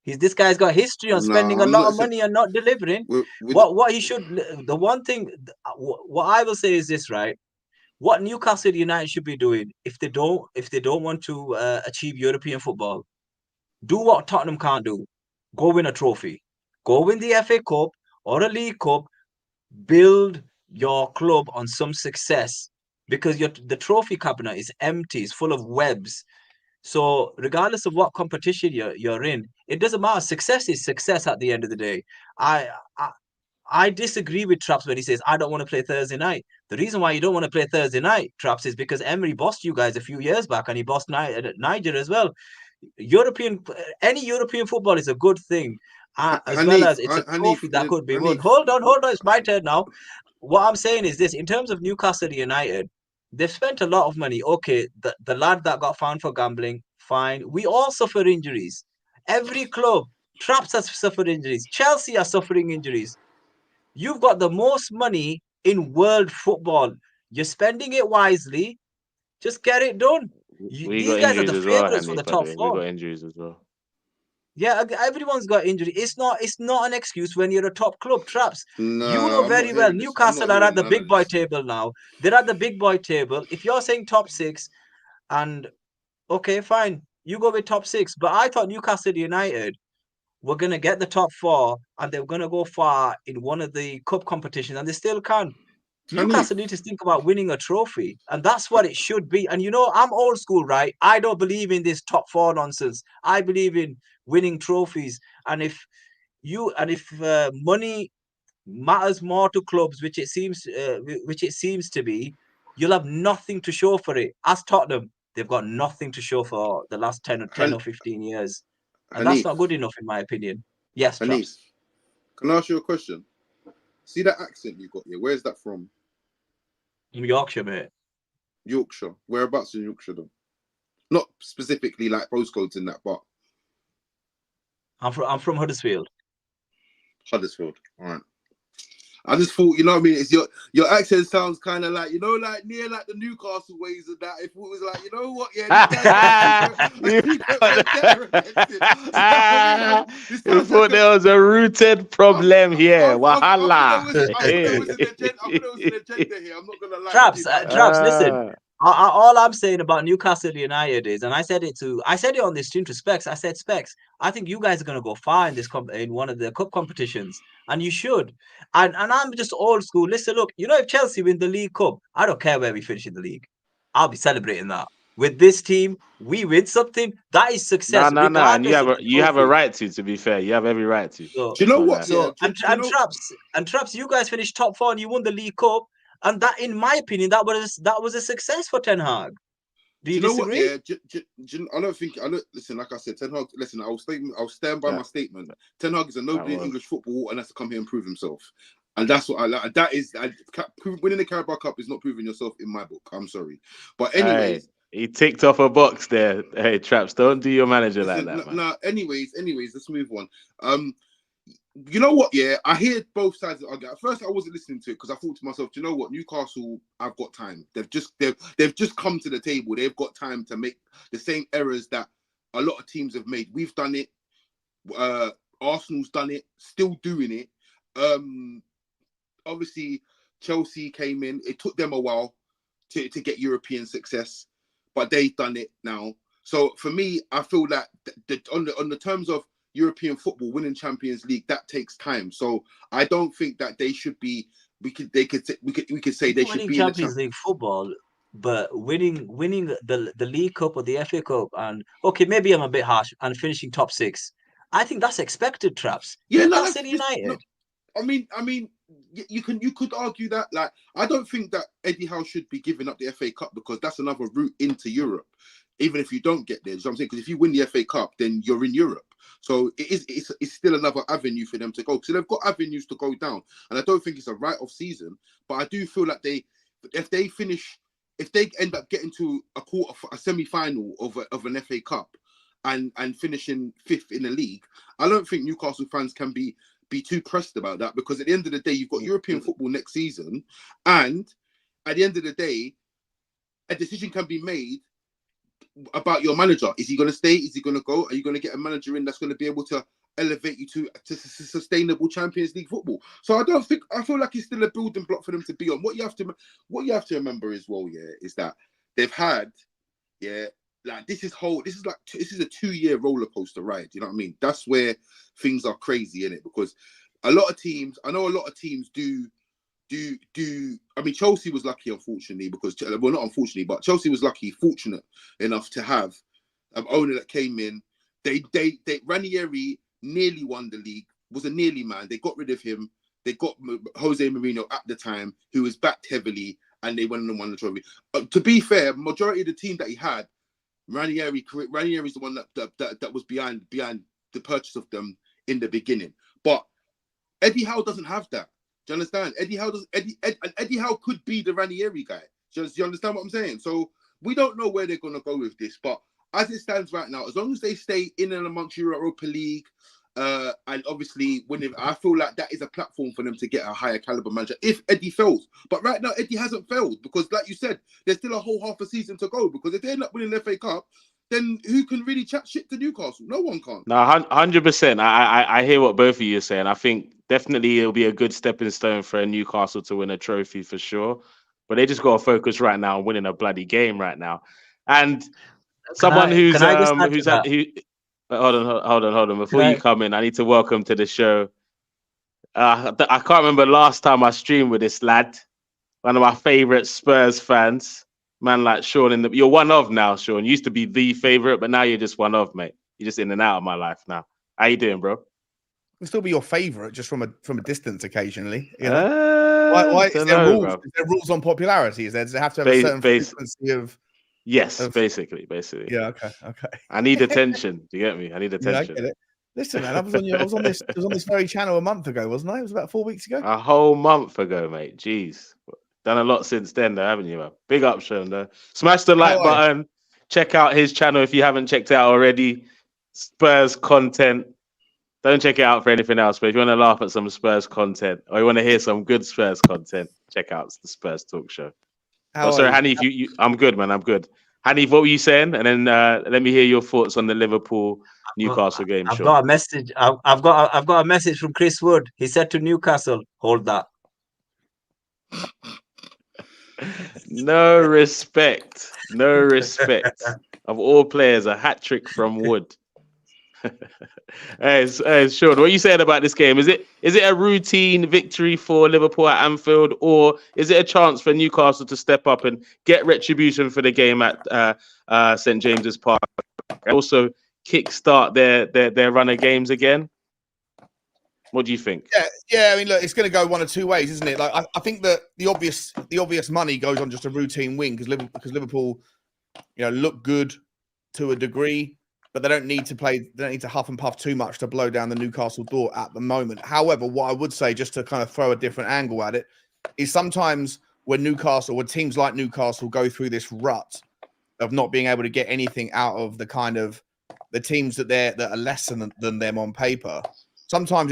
This guy's got history on spending a lot of money and not delivering. What he should, the one thing, what I will say is this, right? What Newcastle United should be doing if they don't want to achieve European football, do what Tottenham can't do. Go win a trophy. Go win the FA Cup or a League Cup. Build your club on some success, because the trophy cabinet is empty. It's full of webs. So regardless of what competition you're in, it doesn't matter. Success is success at the end of the day. I disagree with Traps when he says, I don't want to play Thursday night. The reason why you don't want to play Thursday night, Traps, is because Emery bossed you guys a few years back, and he bossed Niger as well. Any European football is a good thing, as well as it's a trophy that could be won. Hold on, it's my turn now. What I'm saying is this: in terms of Newcastle United, they've spent a lot of money. Okay, the lad that got found for gambling, fine. We all suffer injuries. Every club, Traps has suffered injuries. Chelsea are suffering injuries. You've got the most money in world football. You're spending it wisely. Just get it done. These guys are the favorites for the top 4. We got injuries as well. Yeah, everyone's got injury. It's not an excuse when you're a top club, Traps. No, you know very well Newcastle are at the big boy table now. They're at the big boy table. If you're saying top 6, and okay, fine, you go with top 6. But I thought Newcastle United were going to get the top 4 and they were going to go far in one of the cup competitions, and they still can. Newcastle need to think about winning a trophy, and that's what it should be. And I'm old school, right? I don't believe in this top 4 nonsense. I believe in winning trophies. And if money matters more to clubs, which it seems to be, you'll have nothing to show for it. As Tottenham, they've got nothing to show for the last 10 or 15 years. And that's not good enough, in my opinion. Yes, Traps. Can I ask you a question? See that accent you got here? Where's that from? Yorkshire, mate. Yorkshire. Whereabouts in Yorkshire, though? Not specifically like postcodes in that, but I'm from Huddersfield. Huddersfield. All right. I just thought, you know what I mean? It's your accent sounds kind of like, like near like the Newcastle ways of that. If it was like, you know what? Yeah. You thought there was a rooted problem here. Wahala. I thought there was an agenda here. I'm not gonna lie. Traps, listen. All I'm saying about Newcastle United is, and I said it on this stream to Specs. I said, Specs, I think you guys are going to go far in one of the cup competitions, and you should. And I'm just old school. Listen, look, if Chelsea win the League Cup, I don't care where we finish in the league. I'll be celebrating that. With this team, we win something. That is success. No. And you have a right to be fair. You have every right to. Do you know what? Traps, you guys finished top 4 and you won the League Cup. And that, in my opinion, that was a success for Ten Hag. Do you disagree? What? Yeah, I don't think. Listen, like I said, Ten Hag. Listen, I'll stand by my statement. Ten Hag is a nobody in English football and has to come here and prove himself. And that's what I like. That is winning the Carabao Cup is not proving yourself in my book. I'm sorry, but anyways, He ticked off a box there. Hey, Traps, don't do your manager like listen, that, man. no. Anyways, let's move on. You know what? Yeah, I hear both sides. At first, I wasn't listening to it because I thought to myself, do you know what? Newcastle, I've got time. They've just come to the table. They've got time to make the same errors that a lot of teams have made. We've done it. Arsenal's done it. Still doing it. Obviously, Chelsea came in. It took them a while to get European success, but they've done it now. So for me, I feel that on the terms of European football, winning Champions League, that takes time. So I don't think that they should be. We could say they should winning be Champions League football, but winning the League Cup or the FA Cup, and okay, maybe I'm a bit harsh, and finishing top 6. I think that's expected, Traps. Yeah, no, that's United. No, I mean, you could argue that. Like, I don't think that Eddie Howe should be giving up the FA Cup because that's another route into Europe. Even if you don't get there, you know what I'm saying? Because if you win the FA Cup, then you're in Europe. So it's still another avenue for them to go. So they've got avenues to go down, and I don't think it's a write-off season. But I do feel like if they end up getting to a semi-final of an FA Cup and finishing 5th in the league, I don't think Newcastle fans can be too pressed about that, because at the end of the day, you've got European football next season, and at the end of the day, a decision can be made about your manager. Is he going to stay? Is he going to go? Are you going to get a manager in that's going to be able to elevate you to sustainable Champions League football? So I feel like it's still a building block for them to be on. What you have to remember as well, is that they've had, like this is a 2-year roller coaster ride. You know what I mean? That's where things are crazy in it, because I know a lot of teams do. I mean, Chelsea was lucky, unfortunately, not unfortunately, but Chelsea was fortunate enough to have an owner that came in. Ranieri nearly won the league, was a nearly man. They got rid of him. They got Jose Mourinho at the time, who was backed heavily, and they went and won the trophy. To be fair, majority of the team that he had, Ranieri is the one that was behind the purchase of them in the beginning. But Eddie Howe doesn't have that. Do you understand? Eddie Howe could be the Ranieri guy. Do you understand what I'm saying? So we don't know where they're going to go with this, but as it stands right now, as long as they stay in and amongst Europa League, and obviously winning, I feel like that is a platform for them to get a higher caliber manager if Eddie fails. But right now, Eddie hasn't failed, because, like you said, there's still a whole half a season to go. Because if they end up winning the FA Cup, then who can really chat shit to Newcastle? No one can. No, 100%. I hear what both of you are saying. I think definitely it'll be a good stepping stone for Newcastle to win a trophy for sure. But they just got to focus right now on winning a bloody game right now. And someone who's hold on. Before you come in, I need to welcome to the show. I can't remember last time I streamed with this lad, one of my favorite Spurs fans. Man like Sean, you're one of now, Sean. You used to be the favorite, but now you're just one of, mate. You're just in and out of my life now. How you doing, bro? Will still be your favorite, just from a distance occasionally. You know? Why is there rules? Bro. Is there rules on popularity? Does it have to have a certain frequency of? Yes, basically. Yeah. Okay. I need attention. Do you get me? I need attention. Yeah, I get it. Listen, man, I was on this very channel a month ago, wasn't I? It was about 4 weeks ago. A whole month ago, mate. Jeez. Done a lot since then, though, haven't you, man? Big up, Sean, though. Smash the like button. Check out his channel if you haven't checked it out already. Spurs content. Don't check it out for anything else, but if you want to laugh at some Spurs content or you want to hear some good Spurs content, check out the Spurs Talk Show. Sorry, Hanif, I'm good, man. I'm good. Hanif, what were you saying? And then let me hear your thoughts on the Liverpool Newcastle game. I've got a message. I've got a message from Chris Wood. He said to Newcastle, "Hold that." No respect. Of all players, a hat trick from Wood. Hey, Sean, what are you saying about this game? Is it a routine victory for Liverpool at Anfield, or is it a chance for Newcastle to step up and get retribution for the game at St James's Park, and also kickstart their run of games again? What do you think? Yeah. I mean, look, it's going to go one of two ways, isn't it? Like, I think that the obvious money goes on just a routine win because Liverpool, look good to a degree. but they don't need to play. They don't need to huff and puff too much to blow down the Newcastle door at the moment. However, what I would say, just to kind of throw a different angle at it, is sometimes when teams like Newcastle go through this rut of not being able to get anything out of the kind of the teams that are less than them on paper. Sometimes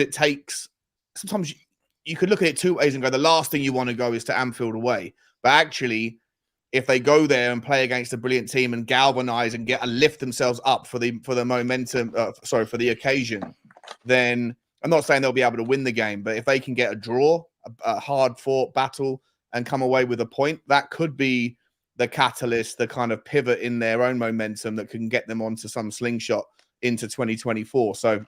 you could look at it two ways and go, the last thing you want to go is to Anfield away. But actually, if they go there and play against a brilliant team and galvanize and lift themselves up for the momentum, for the occasion, then I'm not saying they'll be able to win the game, but if they can get a draw, a hard fought battle, and come away with a point, that could be the catalyst, the kind of pivot in their own momentum that can get them onto some slingshot into 2024. So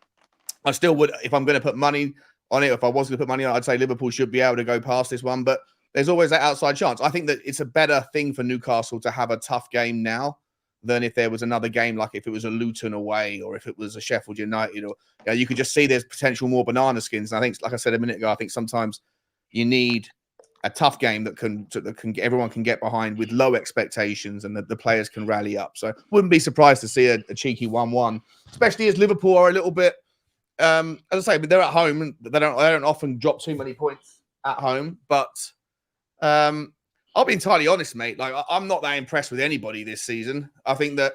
I still would, if I'm going to put money on it, if I was going to put money on it, I'd say Liverpool should be able to go past this one, but there's always that outside chance. I think that it's a better thing for Newcastle to have a tough game now than if there was another game, like if it was a Luton away or if it was a Sheffield United, or you could just see there's potential more banana skins. And I think, like I said a minute ago, I think sometimes you need a tough game that everyone can get behind with low expectations and that the players can rally up. So wouldn't be surprised to see a cheeky 1-1, especially as Liverpool are a little bit, as I say, but they're at home and they don't often drop too many points at home. But I'll be entirely honest, mate. Like, I'm not that impressed with anybody this season. I think that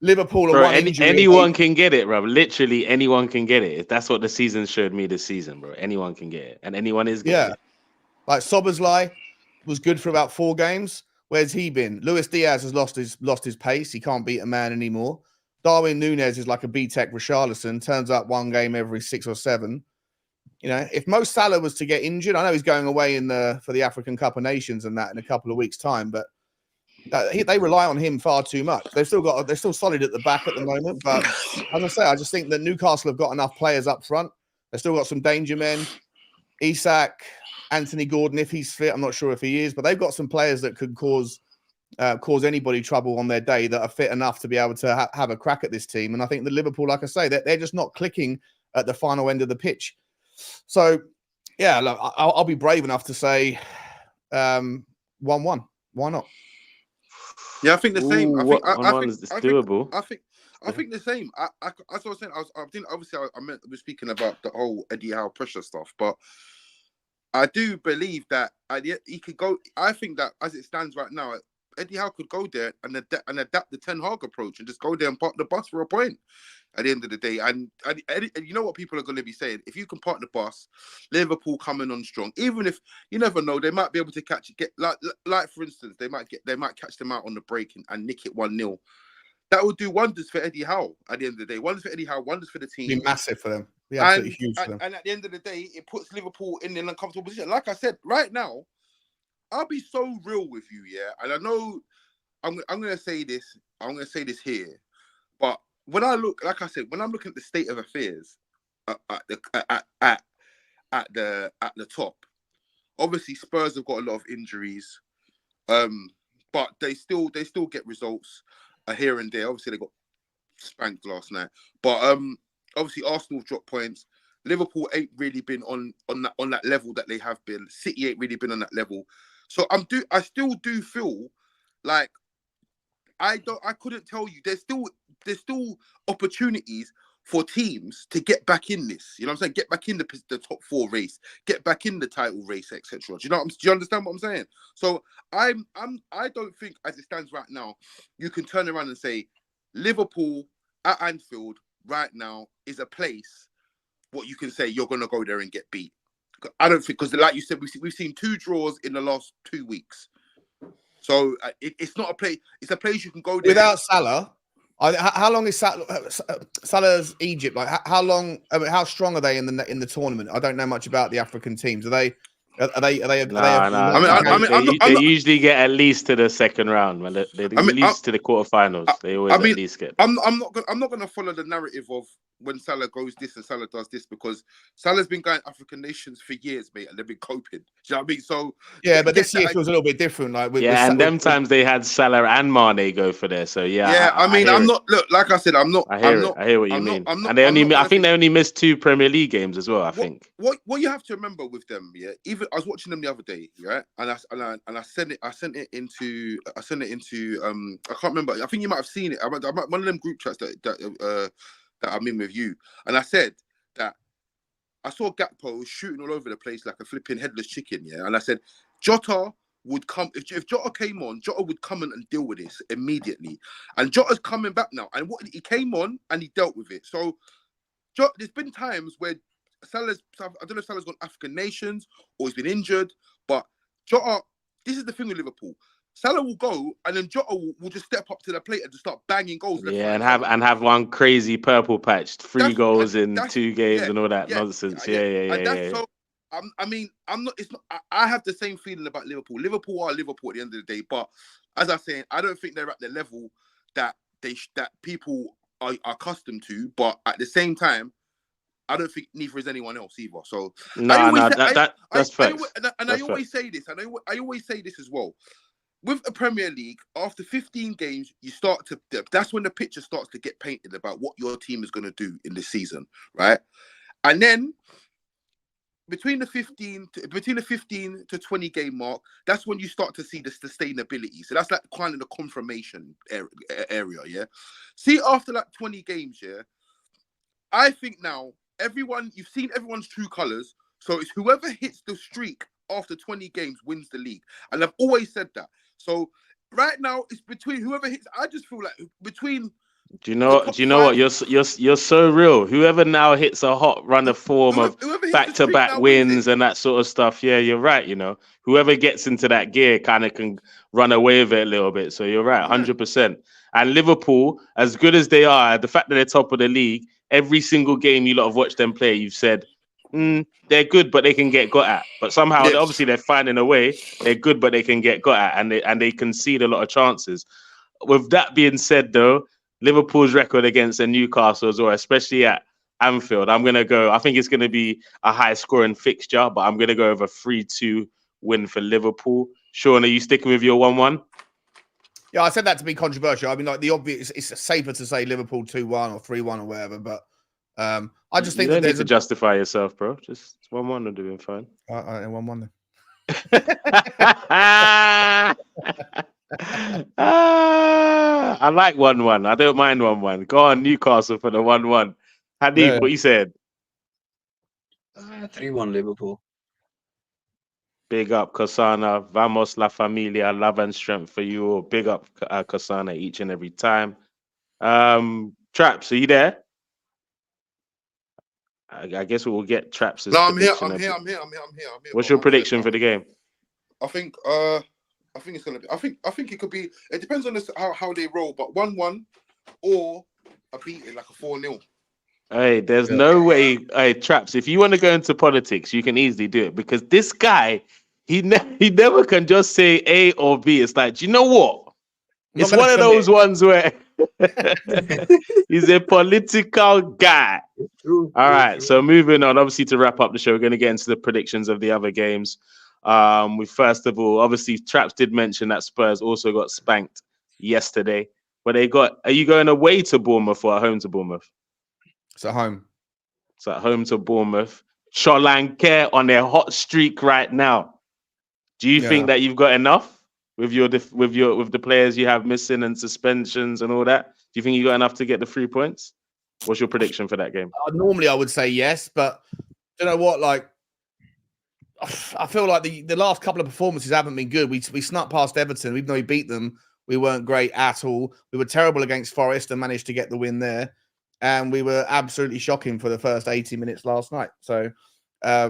Liverpool are anyone can get it, bro. Literally anyone can get it. That's what the season showed me this season, bro. Anyone can get it, and anyone is getting it. Like Szoboszlai was good for about 4 games. Where's he been? Luis Diaz has lost his pace. He can't beat a man anymore. Darwin Núñez is like a B-Tech Richarlison. Turns up 1 game every 6 or 7. If Mo Salah was to get injured, I know he's going away for the African Cup of Nations and that in a couple of weeks' time, but they rely on him far too much. They're still solid at the back at the moment, but as I say, I just think that Newcastle have got enough players up front. They've still got some danger men. Isak, Anthony Gordon, if he's fit, I'm not sure if he is, but they've got some players that could cause anybody trouble on their day that are fit enough to be able to have a crack at this team. And I think that Liverpool, like I say, they're just not clicking at the final end of the pitch. So, yeah, look, I'll be brave enough to say 1-1. Why not? Yeah, I think the same. I think it's doable. I think the same. As I was saying, I meant we're speaking about the whole Eddie Howe pressure stuff, but I do believe that he could go. I think that as it stands right now, Eddie Howe could go there and adapt the Ten Hag approach and just go there and park the bus for a point at the end of the day. And you know what people are going to be saying? If you can park the bus, Liverpool coming on strong, even if you never know, they might be able to like for instance, they might catch them out on the break and nick it 1-0. That would do wonders for Eddie Howe at the end of the day. Wonders for Eddie Howe, wonders for the team. It'd be massive for them. Be absolutely huge for them. And at the end of the day, it puts Liverpool in an uncomfortable position. Like I said, right now, I'll be so real with you, yeah. And I know I'm going to say this. I'm going to say this here, but when I look, like I said, when I'm looking at the state of affairs at the top, obviously Spurs have got a lot of injuries, but they still get results here and there. Obviously they got spanked last night, but obviously Arsenal have dropped points. Liverpool ain't really been on that level that they have been. City ain't really been on that level. So I still do feel like I couldn't tell you. There's still opportunities for teams to get back in this. You know what I'm saying? Get back in the top 4 race, get back in the title race, etc. Do you understand what I'm saying? So I don't think, as it stands right now, you can turn around and say Liverpool at Anfield right now is a place what you can say you're going to go there and get beat. I don't think, because like you said, we've seen 2 draws in the last 2 weeks. So it's not a place. It's a place you can go there without Salah. How long is Salah's Egypt? Like how long? I mean, how strong are they in the tournament? I don't know much about the African teams. Are they? They usually get at least to the second round, man. They at least to the quarterfinals. They always at least get. I'm not gonna follow the narrative of when Salah goes this and Salah does this, because Salah's been going African nations for years, mate, and they've been coping. Do you know what I mean? So yeah, but this year feels a little bit different. Like times they had Salah and Mane go for there. So yeah. I mean, I'm not. Look, like I said, I'm not. I hear what you mean. I think they only missed 2 Premier League games as well. I think. What you have to remember with them, yeah, even was watching them the other day, right? And I sent it into I can't remember. I think you might have seen it. One of them group chats that I'm in with you, and I said that I saw Gakpo shooting all over the place like a flipping headless chicken, yeah. And I said Jota would come if Jota came on, Jota would come in and deal with this immediately. And Jota's coming back now, and what he came on and he dealt with it. So there's been times where I don't know if Salah's gone African nations or he's been injured, but Jota, this is the thing with Liverpool. Salah will go and then Jota will just step up to the plate and just start banging goals. Yeah, and have one crazy purple patch, 3 goals in 2 games and all that nonsense. Yeah. So I mean, I'm not. It's not. I have the same feeling about Liverpool. Liverpool are Liverpool at the end of the day, but as I'm saying, I don't think they're at the level that that people are accustomed to. But at the same time, I don't think neither is anyone else either. So that's facts. I always say this, and I always say this as well. With the Premier League, after 15 games, you start to. That's when the picture starts to get painted about what your team is going to do in this season, right? And then between the 15 to 20 game mark, that's when you start to see the sustainability. So that's like kind of the confirmation area, yeah. See, after like 20 games, yeah, I think now you've seen everyone's true colors. So it's whoever hits the streak after 20 games wins the league, and I've always said that. So right now it's between whoever hits. I just feel like between. Do you know what? You're so real. Whoever now hits a hot run of form of back-to-back wins and that sort of stuff. Yeah, you're right. You know, whoever gets into that gear kind of can run away with it a little bit. So you're right, 100%. And Liverpool, as good as they are, the fact that they're top of the league, every single game you lot have watched them play, you've said, they're good, but they can get got at. But somehow, obviously, they're finding a way. They're good, but they can get got at, and they concede a lot of chances. With that being said, though, Liverpool's record against Newcastle as well, especially at Anfield, I think it's going to be a high-scoring fixture, but I'm going to go with a 3-2 win for Liverpool. Sean, are you sticking with your 1-1? Yeah, I said that to be controversial. I mean, like the obvious, it's safer to say Liverpool 2-1 or 3-1 or whatever, but I just think you don't need to justify yourself, bro. Just 1-1 are doing fine. 1-1 then. I like 1-1. I don't mind 1-1. Go on, Newcastle for the 1-1. Hadid, what you said? 3-1 Liverpool. Big up, Kasana. Vamos la familia. Love and strength for you all. Big up, Kasana, each and every time. Traps, are you there? I guess we will get Traps. No, I'm here. What's your prediction for the game? I think it's gonna be. I think it could be. It depends on how they roll, but 1-1 or a beating like a 4-0. Hey, there's no way. Hey, Traps, if you want to go into politics, you can easily do it because this guy, he never can just say A or B. It's like, do you know what? It's one of those ones where he's a political guy. All right, so moving on, obviously to wrap up the show, we're going to get into the predictions of the other games. We first of all, obviously, Traps did mention that Spurs also got spanked yesterday, but are you going away to Bournemouth or at home to Bournemouth? It's at home. It's at home to Bournemouth. Solanke on their hot streak right now. Do you think that you've got enough with the players you have missing and suspensions and all that? Do you think you got enough to get the 3 points? What's your prediction for that game? Normally, I would say yes, but you know what? Like, I feel like the last couple of performances haven't been good. We snuck past Everton, even though we beat them. We weren't great at all. We were terrible against Forest and managed to get the win there. And we were absolutely shocking for the first 80 minutes last night. So I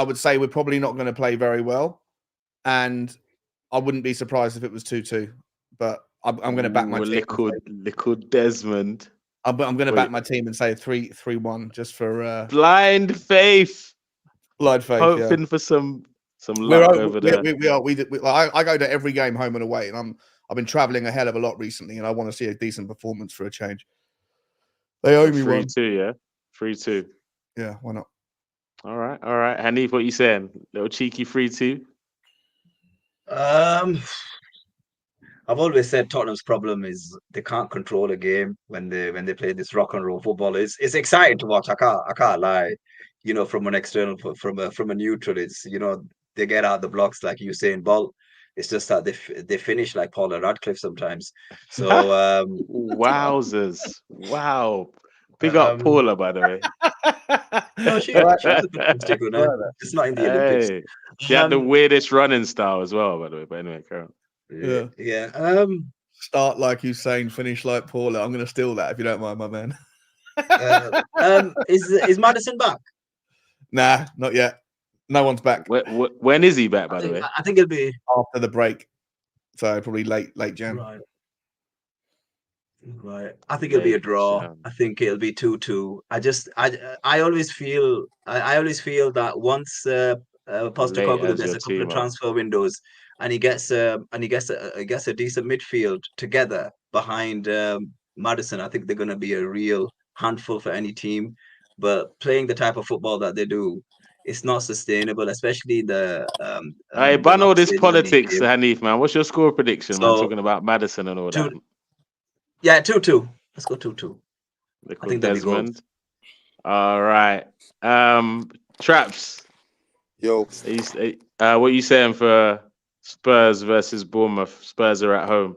would say we're probably not going to play very well. And I wouldn't be surprised if it was 2-2. But I'm going to back my team. Liquid Desmond. I'm going to back my team and say 3-1 just for... blind faith. Blind faith, hoping for some luck over there. I go to every game home and away, and I've been traveling a hell of a lot recently, and I want to see a decent performance for a change. They owe me 3-2, yeah? 3-2. Yeah, why not? All right. Hanif, what you saying? Little cheeky 3-2? I I've always said Tottenham's problem is they can't control a game when they play this rock and roll football. It's exciting to watch. I can't lie. You know, from an external, from a neutral, it's they get out the blocks like Usain Bolt. It's just that they finish like Paula Radcliffe sometimes. So Wowzers! Wow. Big up um, Paula, by the way. no, I like she was that. a fantastic I runner. like that. It's not in the Olympics. Hey, she had the Um, weirdest running style as well, by the way. But anyway, Karen. yeah, Yeah. yeah. Start like Usain, finish like Paula. I'm going to steal that if you don't mind, my man. Is Madison back? Nah, not yet. No one's back When is he back, by the way? I think it'll be after the break. So probably late Jan. right. Right. I think it'll be a Late draw. Jan. I think it'll be 2-2. I always feel that once Late Postecoglou as gets your a couple of team up. transfer windows and he gets a decent midfield together behind Madison, I think they're going to be a real handful for any team. But playing the type of football that they do, it's not sustainable, especially Hey, the ban all last this stage of the league politics, game. Hanif, man. What's your score prediction, man? So Talking about Madison and all that. 2-2. Let's go 2-2. I Little think there'll be goals. Desmond. All right. Traps. Yo, What are you saying for Spurs versus Bournemouth? Spurs are at home.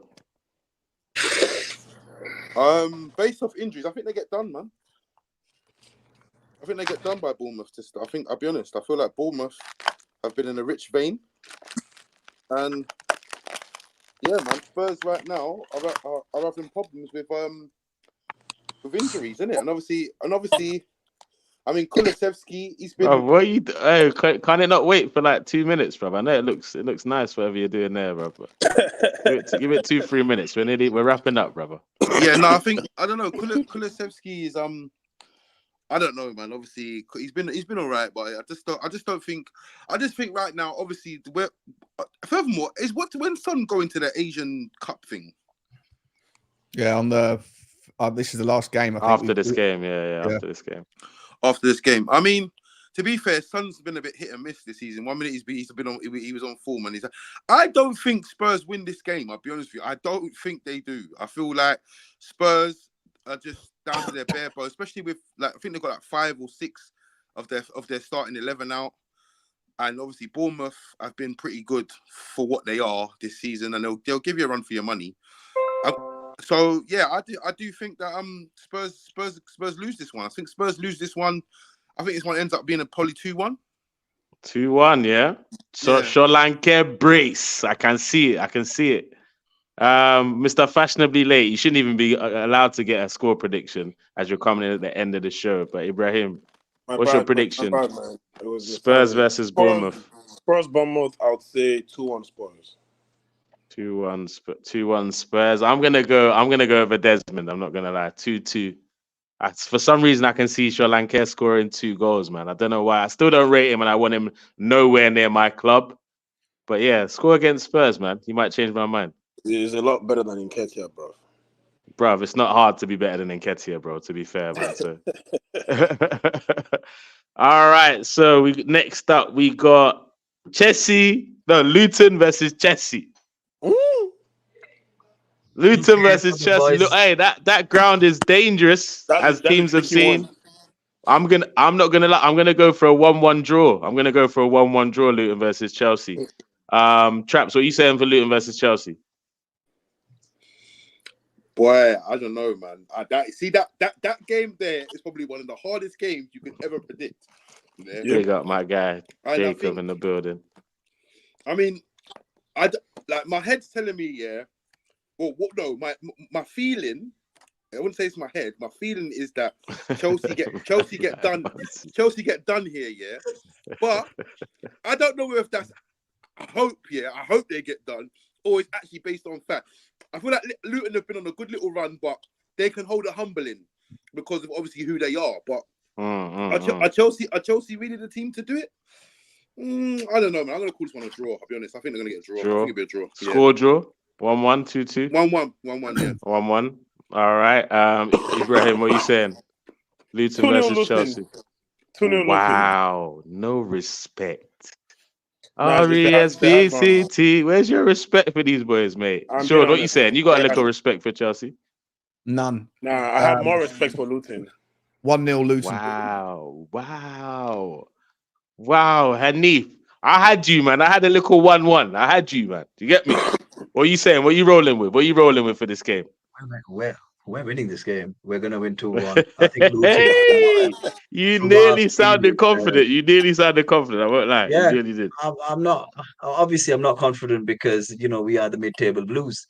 based off injuries, I think they get done, man. I think they get done by Bournemouth. I'll be honest. I feel like Bournemouth have been in a rich vein, and yeah, man, Spurs right now are having problems with injuries, isn't it? And obviously, I mean, Kulusevski, he's been. Bro, what are you? Hey, can it not wait for like 2 minutes, bro? I know it looks nice, whatever you're doing there, bro. But give it 2-3 minutes. We're wrapping up, brother. Yeah, no, I don't know. Kulusevski is I don't know, man. Obviously, he's been all right, but I just think right now, obviously, furthermore, when Son going to the Asian Cup thing? Yeah, on the this is the last game. I think After this game, yeah. After this game. After this game, I mean, to be fair, Son's been a bit hit and miss this season. 1 minute he was on form, and I don't think Spurs win this game. I'll be honest with you, I don't think they do. I feel like Spurs are just down to their bare bones, especially with I think they've got 5 or 6 of their starting 11 out, and obviously Bournemouth have been pretty good for what they are this season, and they'll give you a run for your money. So yeah, I do think that Spurs lose this one. I think Spurs lose this one. I think this one ends up being a probably 2-1. 2-1, yeah. So Yeah. Sri Lanka brace. I can see it. Mr. Fashionably Late, you shouldn't even be allowed to get a score prediction as you're coming in at the end of the show. But Ibrahim, what's your prediction? My bad, man. It was Spurs versus Bournemouth. Spurs Bournemouth, I would say 2-1 Spurs. 2-1 Spurs. I'm gonna go over Desmond. I'm not gonna lie. 2-2. For some reason, I can see Sri Lanka scoring 2 goals, man. I don't know why. I still don't rate him, and I want him nowhere near my club. But yeah, score against Spurs, man. He might change my mind. He's a lot better than Nketiah, bro. Bruv, it's not hard to be better than Nketiah, bro, to be fair, man. So. All right, so next up we got Luton versus Chelsea. Luton versus Chelsea. Look, hey, that ground is dangerous, as teams have seen. I'm not gonna lie. I'm gonna go for a 1-1 draw. Luton versus Chelsea. Traps, what are you saying for Luton versus Chelsea? Boy, I don't know, man. That game there is probably one of the hardest games you could ever predict. Yeah. Big up my guy Jacob in the building. I mean, my head's telling me, yeah. Well, no, my feeling. I wouldn't say it's my head. My feeling is that Chelsea get done here, yeah. But I don't know if that's. I hope they get done, or it's actually based on fact. I feel like Luton have been on a good little run, but they can hold it humbling because of obviously who they are. But are Chelsea really the team to do it? I don't know, man. I'm gonna call this one a draw. I'll be honest. I think they're gonna get a draw. I think it'll be a draw. Score draw. 1-1, 2-2. 1-1, yeah. 1-1. All right. Ibrahim, what are you saying? Luton versus Chelsea. 2-0 Wow, no respect. Nah, it's the R-E-S-P-C-T. Where's your respect for these boys, mate? I'm Sean, being what you honest. saying? You got a little respect for Chelsea? None. Nah, I have more respect for Luton. 1-0 Luton. Wow. Hanif. I had you, man. I had a little 1-1. I had you, man. Do you get me? What are you saying? What are you rolling with? What are you rolling with for this game? We're winning this game. We're gonna win 2-1. I think Luton. Hey, you From what I've nearly seen, sounded confident. You nearly sounded confident. I won't lie. You yeah, nearly did. I'm not. Obviously, I'm not confident because we are the mid-table Blues,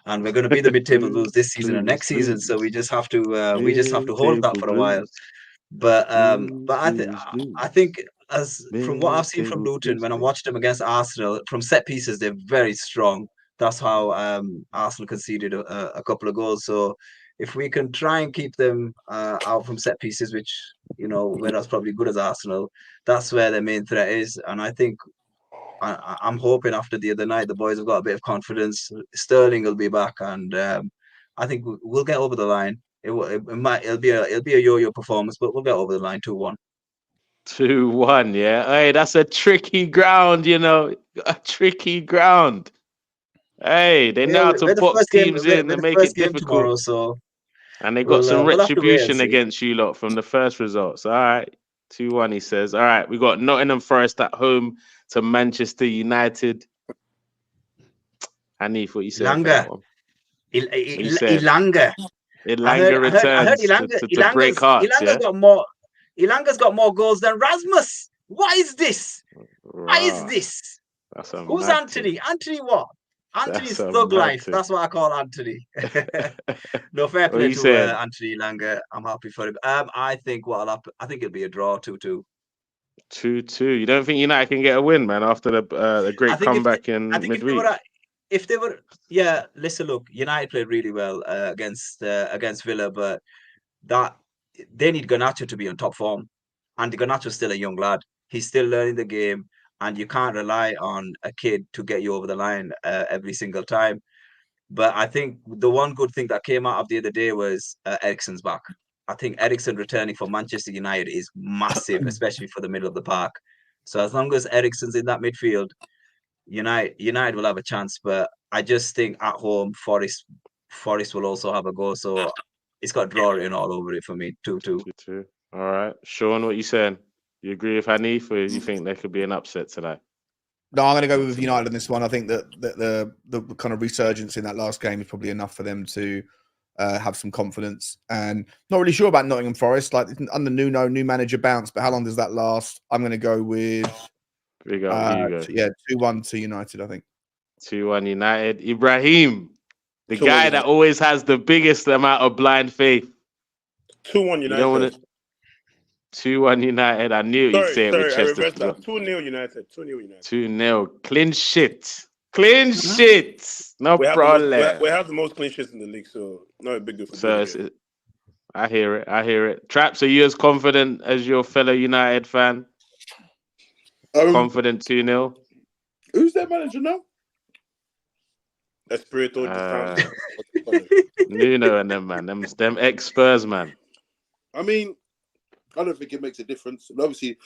and we're going to be the mid-table Blues this season and next season. So we just have to hold that Mid-table for a while. blues. But Blues. I think as from what I've seen from Mid-table Luton when I blues. watched them against Arsenal, from set pieces they're very strong. That's how Arsenal conceded a couple of goals. So if we can try and keep them out from set pieces, which we're not probably good as Arsenal, that's where their main threat is. And I think I'm hoping after the other night the boys have got a bit of confidence. Sterling will be back, and I think we'll get over the line. It'll be a yo-yo performance, but we'll get over the line 2-1. 2-1, yeah. Hey, that's a tricky ground, a tricky ground. Hey, they know how to We're the box first game. teams We're in the and make first it game difficult. tomorrow, so And they got some we'll have to wait and retribution see. against you lot from the first results. All right. 2-1, he says. All right, we got Nottingham Forest at home to Manchester United. Hanif, what you saying for that Ilanga, one? What you saying? Ilanga. Ilanga I heard returns Ilanga. to break hearts, yeah? Ilanga's got more goals than Rasmus. What is this? What is Rah, this? that's a Who's mad thing. Anthony? Anthony what? That's Anthony's a thug mad life. thing. That's what I call Anthony. No, fair What play you to saying? Anthony Ilanga. I'm happy for him. I think what'll happen. I think it'll be a draw 2-2. 2-2. You don't think United can get a win, man, after the I great think comeback I in think midweek? if they were, yeah. Listen, look, United played really well against Villa, but that they need Garnacho to be on top form, and Garnacho's still a young lad. He's still learning the game, and you can't rely on a kid to get you over the line every single time. But I think the one good thing that came out of the other day was Eriksen's back. I think Eriksen returning for Manchester United is massive, especially for the middle of the park. So as long as Eriksen's in that midfield, United will have a chance. But I just think at home, Forest will also have a go. So it's got draw written all over it for me. 2-2. 2-2. All right. Sean, what you saying? You agree with Hanif, or you think there could be an upset tonight? No, I'm going to go with United on this one. I think that the kind of resurgence in that last game is probably enough for them to have some confidence. And not really sure about Nottingham Forest. Like under Nuno, new manager bounce, but how long does that last? I'm going to go with Big up Hugo. 2-1 to United, I think. 2-1 United. Ibrahim, the 2-1 guy United. that always has the biggest amount of blind faith. 2-1 United. You don't want to. 2-1 United. I knew you'd say it with I chest. reversed that. 2-0 United. 2-0 United. 2-0. Clean shit. Clean shit. No problem. We have the most clean sheets in the league, so not a big deal. So I hear it. Traps, are you as confident as your fellow United fan? Confident 2-0. Who's their manager now? Espirito Nuno and them, man. Them ex-Spurs, man. I mean, I don't think it makes a difference. And obviously,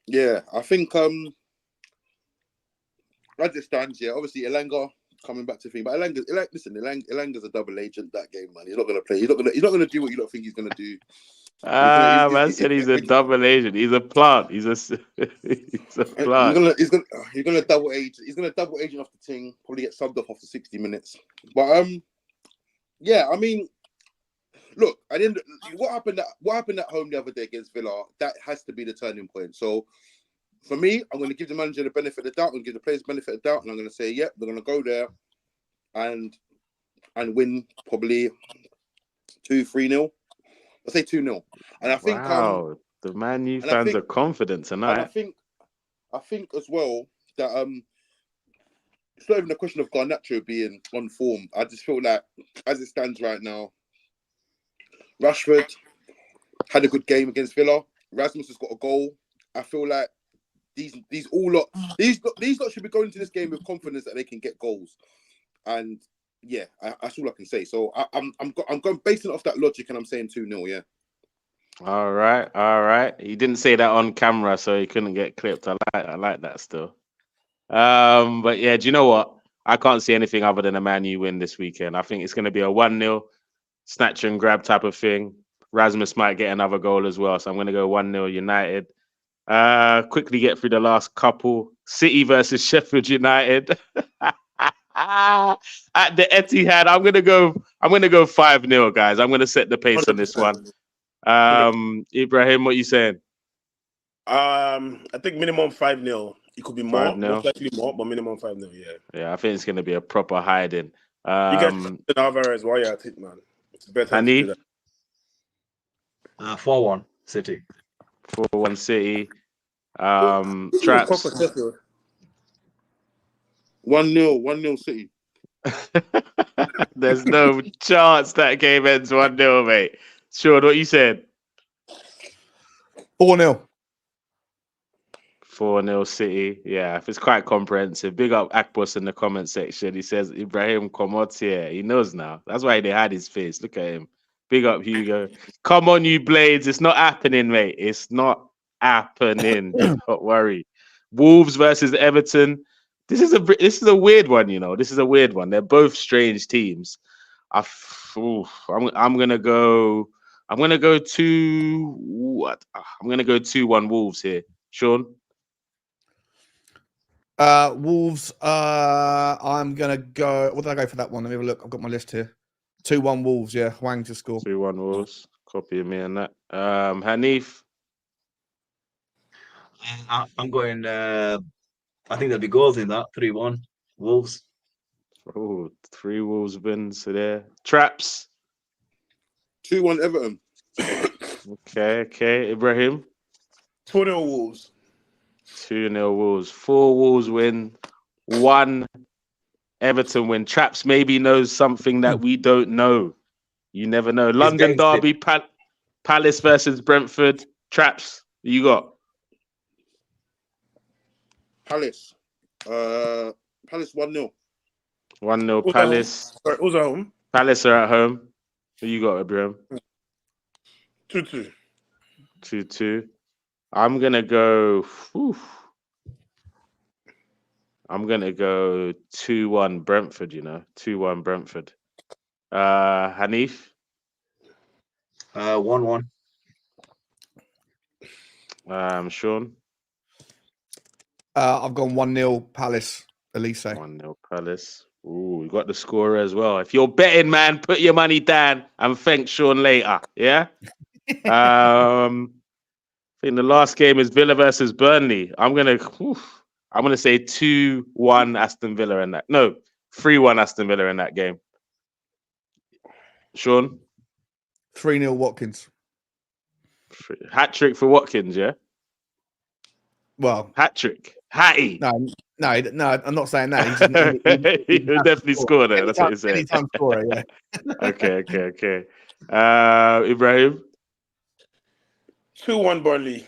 yeah, I think as it stands, yeah, obviously Elanga coming back to thing, but Elanga's a double agent that game, man. He's not gonna play. He's not gonna do what you don't think he's gonna do. Man said he's a double agent. He's a plant. He's a plant. He's gonna double agent. He's gonna double agent off the thing. Probably get subbed off after 60 minutes. But yeah, I mean, look, what happened at home the other day against Villa, that has to be the turning point. So for me, I'm going to give the manager the benefit of the doubt. I'm going to give the players the benefit of the doubt, and I'm going to say, yeah, they're going to go there and win probably 2-3-0. I'll say 2-0. And I think the Man U fans are confident tonight. And I think as well that it's not even a question of Garnacho being on form. I just feel like as it stands right now, Rashford had a good game against Villa. Rasmus has got a goal. I feel like these lot should be going into this game with confidence that they can get goals. And yeah, that's all I can say. So I'm going based off that logic, and I'm saying 2-0. Yeah. All right. He didn't say that on camera, so he couldn't get clipped. I like that still. But yeah, do you know what? I can't see anything other than a Man U win this weekend. I think it's going to be a 1-0 snatch and grab type of thing. Rasmus might get another goal as well. So I'm going to go 1-0 United. Quickly get through the last couple. City versus Sheffield United. At the Etihad, I'm gonna go 5-0, guys. I'm gonna set the pace on this one. 100%. Ibrahim, what you saying? I think minimum 5-0. It could be more, 5-0. most likely more, but minimum 5-0. Yeah. Yeah, I think it's gonna be a proper hiding. You guys Alvarez while you're at it, man. It's better to do Hanif, that. 4-1 City. 4-1 City. Ooh, Traps. for Sheffield. 1-0 City. There's no chance that game ends 1-0, mate. Sean, what you said? 4-0. 4-0 City. Yeah, it's quite comprehensive. Big up Akbos in the comment section. He says, Ibrahim, come out here. He knows now. That's why they had his face. Look at him. Big up, Hugo. Come on, you Blades. It's not happening, mate. It's not happening. Don't worry. Wolves versus Everton. This is a weird one, you know. This is a weird one. They're both strange teams. I'm gonna go 2-1 Wolves here. Sean? Wolves. I'm gonna go. What did I go for that one? Let me have a look. I've got my list here. 2-1 Wolves. Yeah, Hwang to score. 2-1 Wolves. Copy me on that. Hanif. I'm going. I think there'll be goals in that. 3-1 Wolves. Oh, 3 Wolves wins there. Traps. 2-1 Everton. Okay. Ibrahim. 2-0 Wolves. 2-0 Wolves. 4 Wolves win. 1 Everton win. Traps maybe knows something that we don't know. You never know. London derby, Palace versus Brentford. Traps, you got? Palace. Palace 1-0. 1-0 Palace. Who's at home? Palace are at home. Who you got, Ibrahim? 2-2. 2-2. I'm gonna go. I'm gonna go 2-1 Brentford. 2-1 Brentford. Hanif. 1-1. Sean. I've gone 1-0 Palace. Elise. 1-0 Palace. Ooh, you got the scorer as well. If you're betting, man, put your money down and thank Sean later. Yeah. I think the last game is Villa versus Burnley. I'm gonna say 2-1 Aston Villa in that. No, 3-1 Aston Villa in that game. Sean. 3-0 Watkins. Hat trick for Watkins, yeah. Well, hat trick. Hattie. No, I'm not saying that. He'll definitely score there. That's what he said. Anytime scorer, yeah. Okay. Ibrahim. 2-1 Burnley.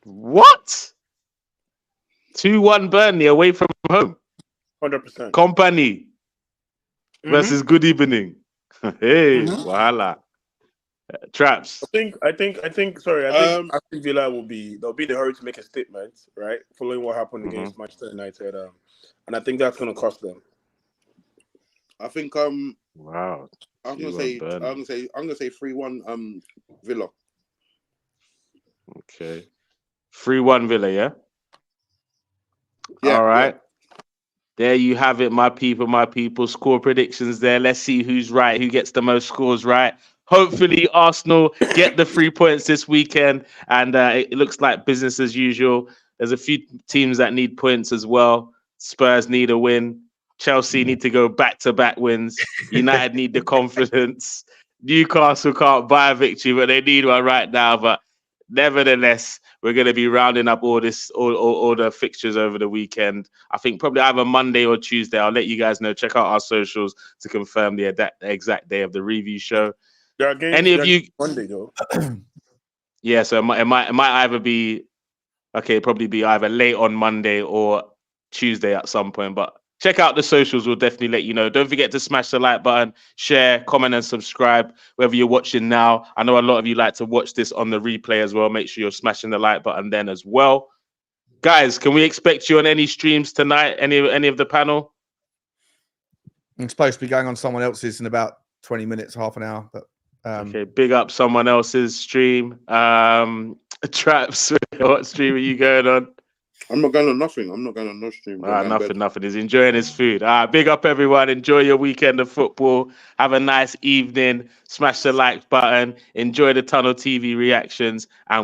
What? 2-1 Burnley away from home. 100%. Company versus Good Evening. Hey, Wahala. Traps. I think. Sorry, I think Aston Villa they'll be in a hurry to make a statement, right? Following what happened against Manchester United, and I think that's going to cost them. I think wow. I'm gonna say 3-1 Villa. Okay. 3-1 Villa, yeah? Yeah. All right. Yeah. There you have it, my people. Score predictions there. Let's see who's right, who gets the most scores right. Hopefully, Arsenal get the 3 points this weekend, and it looks like business as usual. There's a few teams that need points as well. Spurs need a win. Chelsea need to go back-to-back wins. United need the confidence. Newcastle can't buy a victory, but they need one right now. But nevertheless, we're going to be rounding up all the fixtures over the weekend. I think probably either Monday or Tuesday. I'll let you guys know. Check out our socials to confirm the exact day of the review show. Any of you Monday though? Yeah, so it might either be probably be either late on Monday or Tuesday at some point. But check out the socials. We'll definitely let you know. Don't forget to smash the like button, share, comment, and subscribe wherever you're watching now. I know a lot of you like to watch this on the replay as well. Make sure you're smashing the like button then as well. Guys, can we expect you on any streams tonight? Any of the panel? I'm supposed to be going on someone else's in about 20 minutes, half an hour. But okay, big up someone else's stream. Traps, what stream are you going on? I'm not going on nothing. I'm not going on no stream. Nothing. He's enjoying his food. Big up everyone. Enjoy your weekend of football. Have a nice evening. Smash the like button. Enjoy the Tunnel TV reactions. And